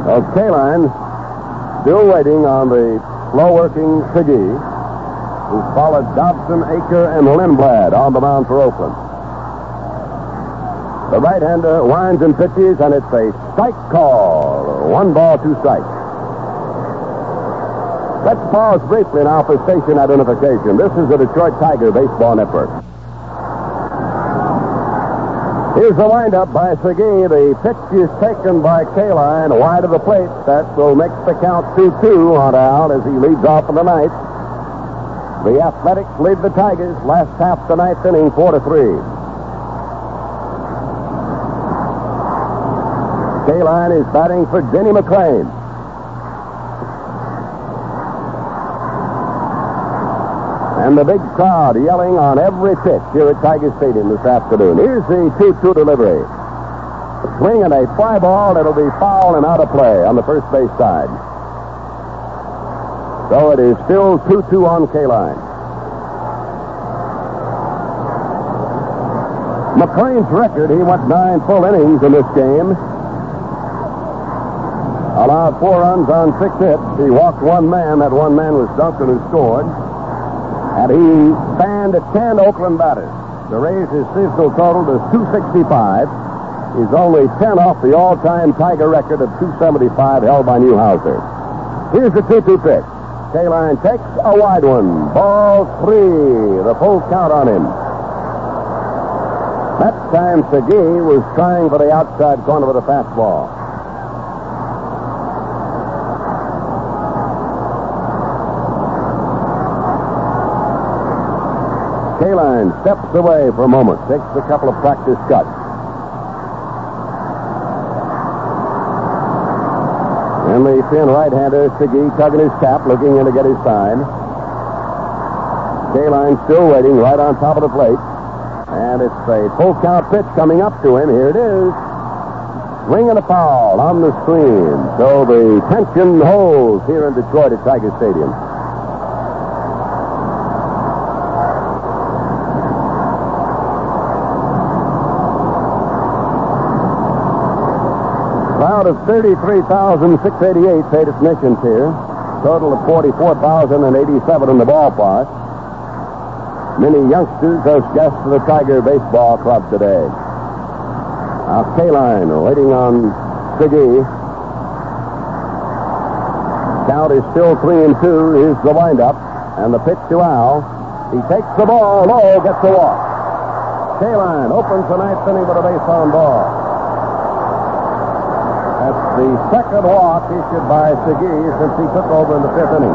A: Well, Kaline still waiting on the slow-working Segui, who followed Dobson, Aker, and Lindblad on the mound for Oakland. The right-hander winds and pitches, and it's a strike call. 1 ball, 2 strikes. Let's pause briefly now for station identification. This is the Detroit Tiger Baseball Network. Here's the windup by Segui. The pitch is taken by Kaline wide of the plate. That will make the count 2-2 on Al as he leads off in the ninth. The Athletics lead the Tigers last half the ninth inning 4-3. Kaline is batting for Denny McLain. And the big crowd yelling on every pitch here at Tiger Stadium this afternoon. Here's the 2-2 delivery. Swing and a fly ball. It'll be foul and out of play on the first base side. So it is still 2-2 on Kaline. McLain's record, he went 9 full innings in this game. Allowed 4 runs on 6 hits. He walked 1 man. That 1 man was Duncan, who scored. And he fanned 10 Oakland batters to raise his seasonal total to 265. He's only 10 off the all-time Tiger record of 275 held by Newhouser. Here's the 2-2 pitch. Kaline takes a wide one. Ball 3. The full count on him. That time Segui was trying for the outside corner with a fastball. Kaline steps away for a moment, takes a couple of practice cuts. And the thin right-hander, Segui, tugging his cap, looking in to get his sign. Kaline still waiting right on top of the plate. And it's a full count pitch coming up to him. Here it is. Swing and a foul on the screen. So the tension holds here in Detroit at Tiger Stadium. Crowd of 33,688 paid admissions here. Total of 44,087 in the ballpark. Many youngsters are guests of the Tiger Baseball Club today. Now, K-Line waiting on Siggy. Count is still 3-2. Here's the windup. And the pitch to Al. He takes the ball low, gets a walk. K-Line opens the ninth inning with a base on ball. That's the second walk issued by Siggy since he took over in the fifth inning.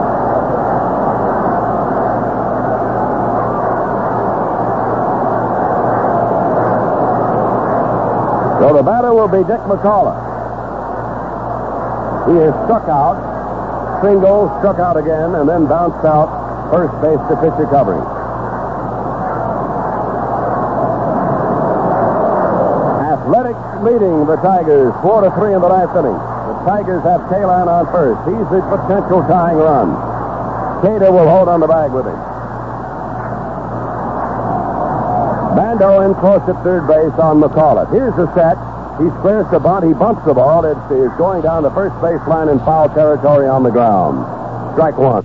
A: So the batter will be Dick McAuliffe. He is struck out, single, struck out again, and then bounced out first base to pitcher covering. Athletics leading the Tigers 4-3 in the ninth inning. The Tigers have K-Line on first. He's the potential tying run. Keough will hold on the bag with him. Bando in close at third base on McAuliffe. Here's the set. He squares the bunt. He bumps the ball. It is going down the first baseline in foul territory on the ground. Strike one.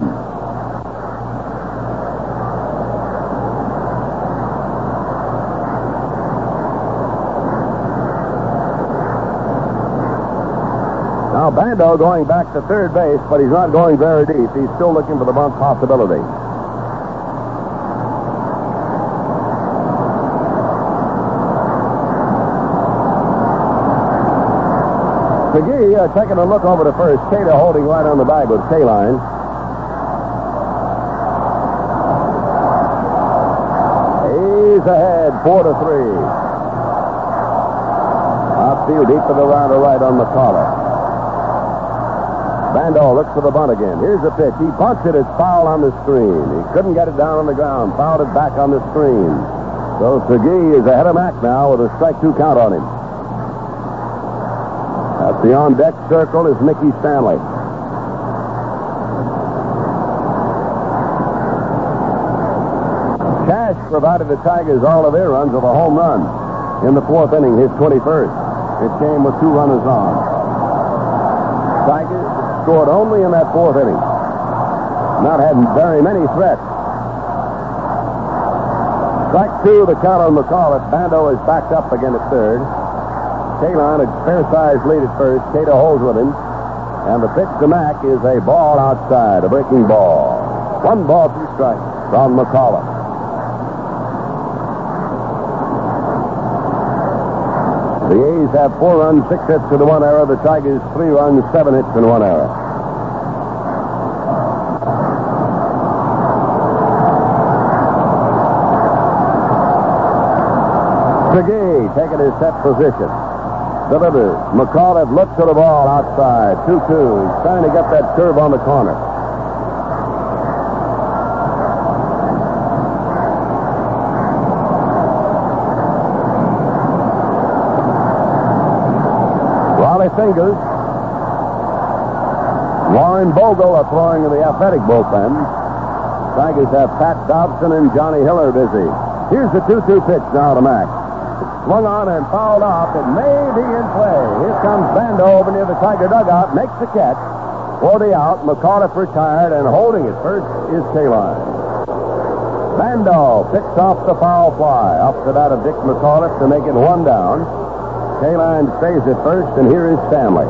A: Now Bando going back to third base, but he's not going very deep. He's still looking for the bunt possibility. McGee taking a look over to first. Keough holding right on the bag with K-Line. He's ahead, 4-3. Outfield deep to the round to right on McAuliffe. Bando looks for the bunt again. Here's the pitch. He bunts it. It's foul on the screen. He couldn't get it down on the ground. Fouled it back on the screen. So Segui is ahead of Mack now with a strike two count on him. At the on-deck circle is Mickey Stanley. Cash provided the Tigers all of their runs of a home run in the fourth inning, his 21st. It came with two runners on. Tigers scored only in that fourth inning. Not had very many threats. Strike two, the count on McAuliffe. Bando is backed up again at third. K-Line, a fair-sized lead at first. Keough holds with him. And the pitch to Mack is a ball outside, a breaking ball. 1 ball, 2 strikes from McAuliffe. The A's have 4 runs, 6 hits to the 1 error. The Tigers 3 runs, 7 hits and 1 error. Segui taking his set position. Delivers. McAuliffe looks at the ball outside. 2-2. He's trying to get that curve on the corner. Raleigh Fingers. Warren Bogle are throwing in the athletic bullpen. Tigers have Pat Dobson and Johnny Hiller busy. Here's the 2-2 pitch now to Mack. Swung on and fouled off. It may be in play. Here comes Bando over near the Tiger dugout. Makes the catch for the out. McAuliffe retired, and holding it first is K-Line. Bando picks off the foul fly. Up to that of Dick McAuliffe to make it 1 down. K-Line stays at first, and here is Stanley.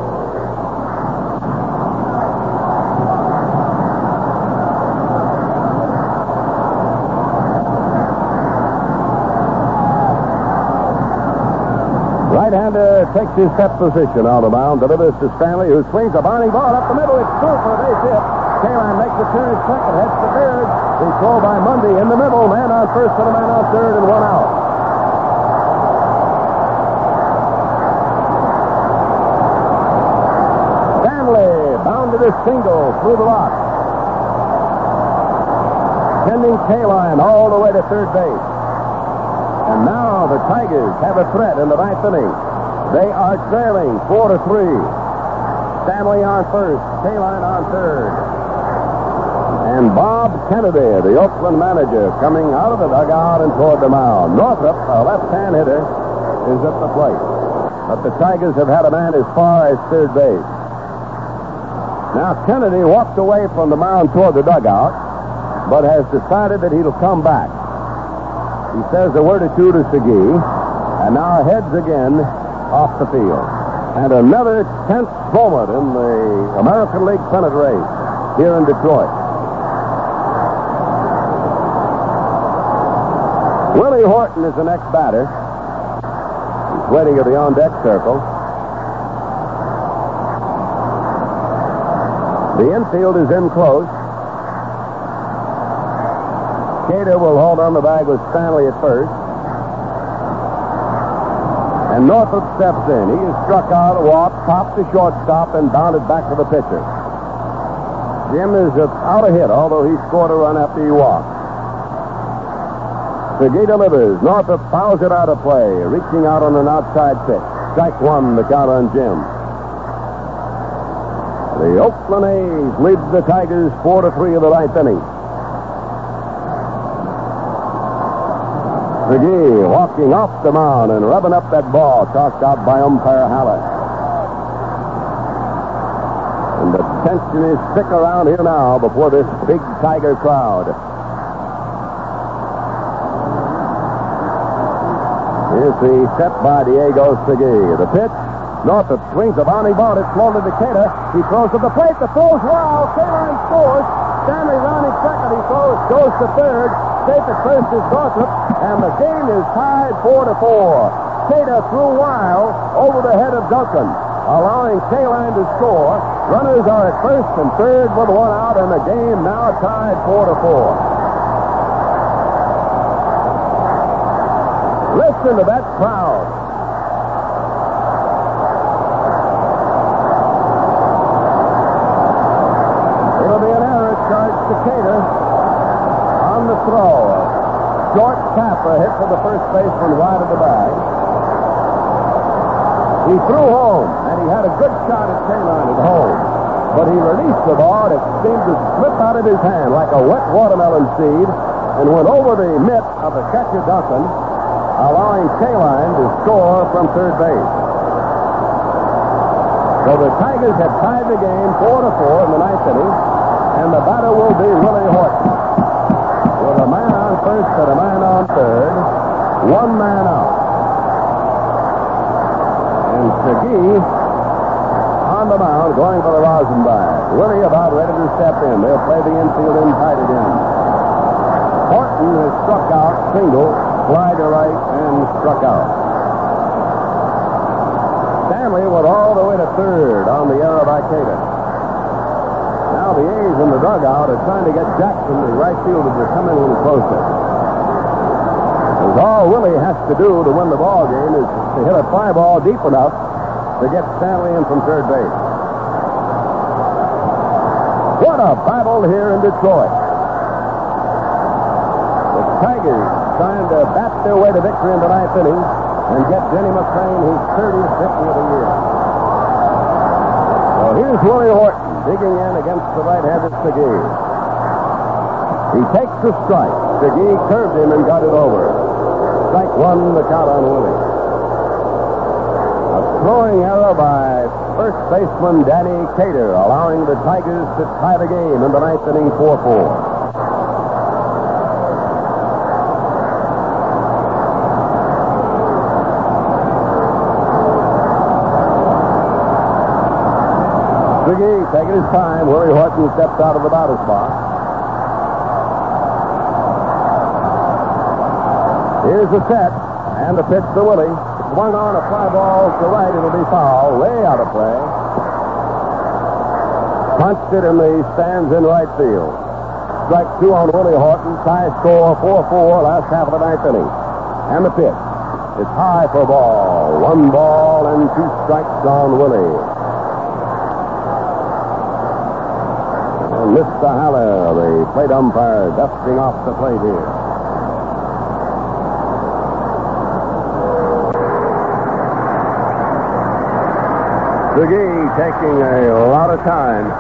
A: Right-hander takes his set position out of bound, delivers to Stanley, who swings a bounding ball up the middle. It's through for a base hit. K-Line makes the turn at second, heads to third. The throw by Mundy in the middle. Man on first and a man on third, and 1 out. Stanley bounded a single through the lot, sending K-Line all the way to third base. And now the Tigers have a threat in the 9th inning. They are trailing 4-3. Stanley on first, K-Line on third. And Bob Kennedy, the Oakland manager, coming out of the dugout and toward the mound. Northrup, a left-hand hitter, is at the plate. But the Tigers have had a man as far as third base. Now Kennedy walked away from the mound toward the dugout, but has decided that he'll come back. He says a word or two to Segui, and now heads again off the field. And another tense moment in the American League pennant race here in Detroit. Willie Horton is the next batter. He's waiting at the on-deck circle. The infield is in close. Keough will hold on the bag with Stanley at first. And Northrup steps in. He is struck out, walked, popped to shortstop, and bounded back to the pitcher. Jim is out a hit, although he scored a run after he walked. Segui delivers. Northrup fouls it out of play, reaching out on an outside pitch. Strike one, the count on Jim. The Oakland A's lead the Tigers 4-3 in the ninth inning. Segui walking off the mound and rubbing up that ball tossed out by umpire Haller. And the tension is thick around here now before this big Tiger crowd. Here's the set by Diego Segui. The pitch. Northrup swings a bounding ball. It's floated to Keough. He throws to the plate. The throw's wild. Keough scores. Stanley rounding second. He throws. Goes to third. Safe at first is Northrup. And the game is tied 4-4. Keough threw wild over the head of Duncan, allowing Kaline to score. Runners are at first and third with one out, and the game now tied 4-4. Listen to that crowd. It'll be an error charged to Keough on the throw. Short tapper hit for the first baseman wide of the bag. He threw home, and he had a good shot at Kaline at home. But he released the ball, and it seemed to slip out of his hand like a wet watermelon seed and went over the mitt of the catcher Duncan, allowing Kaline to score from third base. So the Tigers have tied the game 4-4 in the ninth inning, and the batter will be Willie Horton. With a man on first and a man on third, one man out. And Segui on the mound going for the rosin bag. Willie about ready to step in. They'll play the infield in tight again. Horton has struck out, single, fly to right, and struck out. Stanley went all the way to third on the error by Keough. Now the A's in the dugout are trying to get Jackson, the right fielder, to come in a little closer. Because all Willie has to do to win the ball game is to hit a fly ball deep enough to get Stanley in from third base. What a battle here in Detroit. The Tigers trying to bat their way to victory in the ninth inning and get Denny McLain his 30th victory of the year. So here's Willie Horton digging in against the right-handed Segui. He takes the strike. Segui curved him and got it over. Strike one, the count on Willie. A throwing error by first baseman Danny Keough, allowing the Tigers to tie the game in the ninth inning 4-4. Segui taking his time. Willie Horton steps out of the batter's box. Here's the set, and the pitch to Willie. Swung on a fly ball to right. It'll be foul. Way out of play. Punched it in the stands in right field. Strike two on Willie Horton. Tie score 4-4 last half of the ninth inning. And the pitch. It's high for ball. One ball and two strikes on Willie. Mr. Haller, the plate umpire, dusting off the plate here. Segui taking a lot of time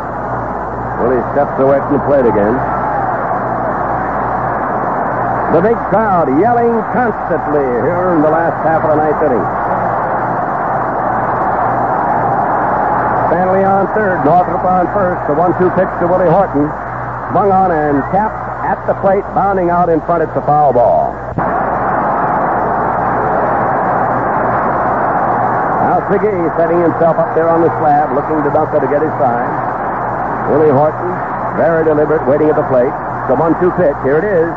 A: when he steps away from the plate again. The big crowd yelling constantly here in the last half of the ninth inning. Stanley on third, Northrup on first. The 1-2 pitch to Willie Horton. Swung on and tapped at the plate, bounding out in front. It's a foul ball. McGee setting himself up there on the slab, looking to Duncan to get his sign. Willie Horton, very deliberate, waiting at the plate. The 1-2 pitch. Here it is.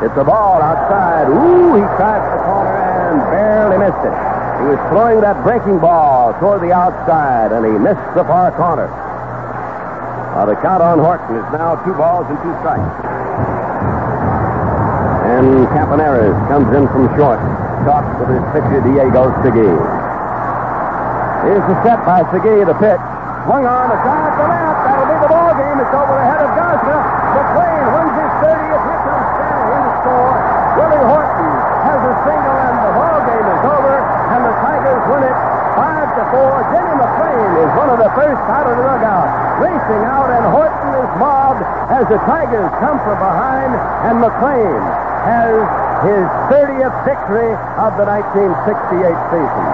A: It's a ball outside. Ooh, he tried the corner and barely missed it. He was throwing that breaking ball toward the outside, and he missed the far corner. The count on Horton is now 2 balls and 2 strikes. And Campaneris comes in from short. Talks with his pitcher, Diego Segui. Here's the set by Segui, the pitch. Swung on, a drive to left. That'll be the ball game. It's over the head of Garza. McLain wins his 30th hit to the stand in the score. Willie Horton has a single, and the ball game is over. And the Tigers win it 5-4. Denny McLain is one of the first out of the dugout, racing out, and Horton is mobbed as the Tigers come from behind, and McLain has his 30th victory of the 1968 season.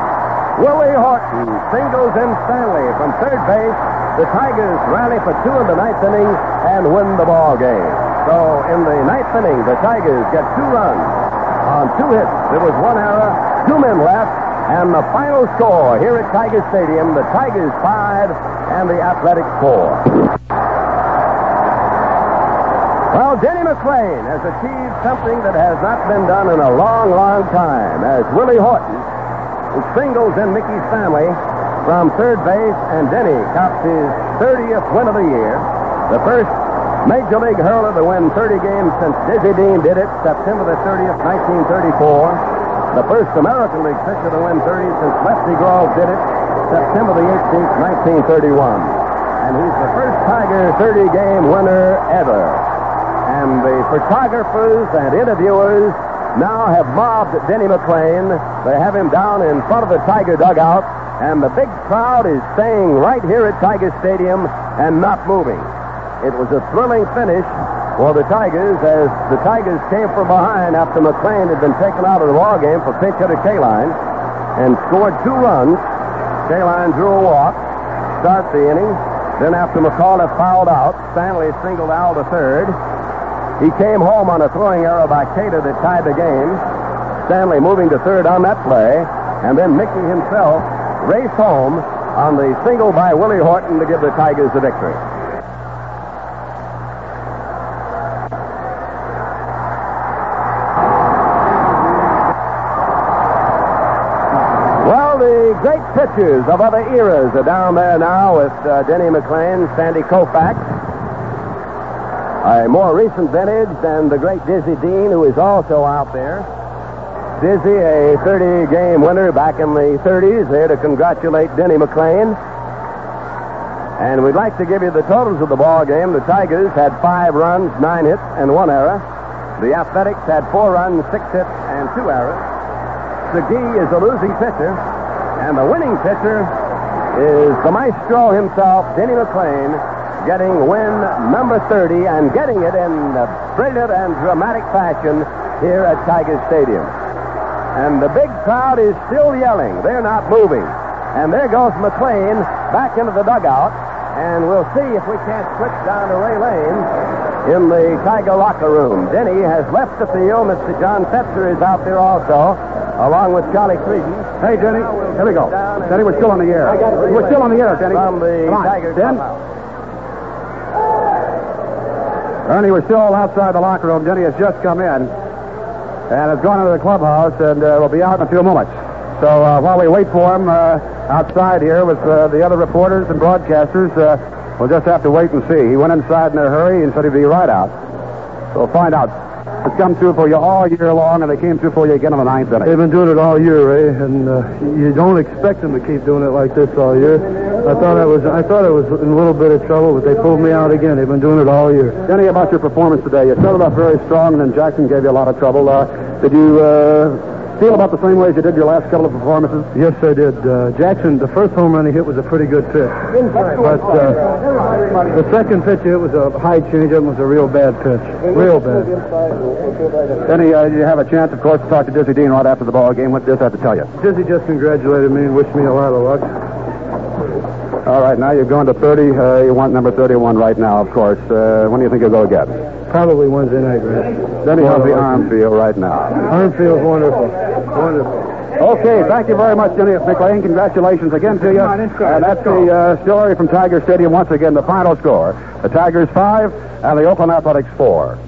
A: Willie Horton singles in Stanley from third base. The Tigers rally for 2 in the 9th inning and win the ball game. So in the 9th inning, the Tigers get 2 runs on 2 hits. There was 1 error, 2 men left, and the final score here at Tiger Stadium, the Tigers 5 and the Athletics 4. Well, Denny McLain has achieved something that has not been done in a long, long time, as Willie Horton singles in Mickey Stanley from third base, and Denny cops his 30th win of the year. The first Major League hurler to win 30 games since Dizzy Dean did it, September the 30th, 1934. The first American League pitcher to win 30 since Lefty Grove did it, September the 18th, 1931. And he's the first Tiger 30-game winner ever. And the photographers and interviewers now have mobbed Denny McLain. They have him down in front of the Tiger dugout, and the big crowd is staying right here at Tiger Stadium and not moving. It was a thrilling finish for the Tigers as the Tigers came from behind after McLain had been taken out of the ball game for pinch hitter Kaline and scored 2 runs. Kaline drew a walk, start the inning. Then after McAuliffe fouled out, Stanley singled Al to third. He came home on a throwing error by Cater that tied the game. Stanley moving to third on that play, and then Mickey himself raced home on the single by Willie Horton to give the Tigers the victory. Well, the great pitchers of other eras are down there now with Denny McLain, Sandy Koufax, a more recent vintage than the great Dizzy Dean, who is also out there. Dizzy, a 30-game winner back in the 30s, there to congratulate Denny McLain. And we'd like to give you the totals of the ball game. The Tigers had 5 runs, 9 hits, and 1 error. The Athletics had 4 runs, 6 hits, and 2 errors. Segui is a losing pitcher, and the winning pitcher is the maestro himself, Denny McLain, getting win number 30 and getting it in a brilliant and dramatic fashion here at Tiger Stadium. And the big crowd is still yelling. They're not moving. And there goes McLain back into the dugout, and we'll see if we can't switch down to Ray Lane in the Tiger locker room. Denny has left the field. Mr. John Fetzer is out there also, along with Charlie Creedy.
B: Hey, Denny, here we go. Denny, we're still on the air. We're still on the air, Denny.
A: From the Tiger clubhouse.
B: Ernie, we're still outside the locker room. Denny has just come in and has gone into the clubhouse, and will be out in a few moments. So while we wait for him outside here with the other reporters and broadcasters, we'll just have to wait and see. He went inside in a hurry and said he'd be right out. So we'll find out. It's come through for you all year long, and they came through for you again in the 9th inning.
C: They've been doing it all year, Ray, and you don't expect them to keep doing it like this all year. I thought I was in a little bit of trouble, but they pulled me out again. They've been doing it all year.
B: Denny, about your performance today, you started off very strong, and then Jackson gave you a lot of trouble. Did you feel about the same way as you did your last couple of performances?
C: Yes, I did. Jackson, the first home run he hit was a pretty good pitch. But the second pitch he hit was a high changeup and was a real bad pitch. Real bad.
B: Denny, you have a chance, of course, to talk to Dizzy Dean right after the ball game. What does he have to tell you?
C: Dizzy just congratulated me and wished me a lot of luck.
B: All right, now you're going to 30. You want number 31 right now, of course. When do you think you'll go again?
C: Probably Wednesday night, Ray.
B: Denny, how's the arm feel right now?
C: Arm feels wonderful. Wonderful.
B: Okay, thank you very much, Denny McLain. Congratulations again to you. And that's the story from Tiger Stadium. Once again, the final score. The Tigers 5 and the Oakland Athletics 4.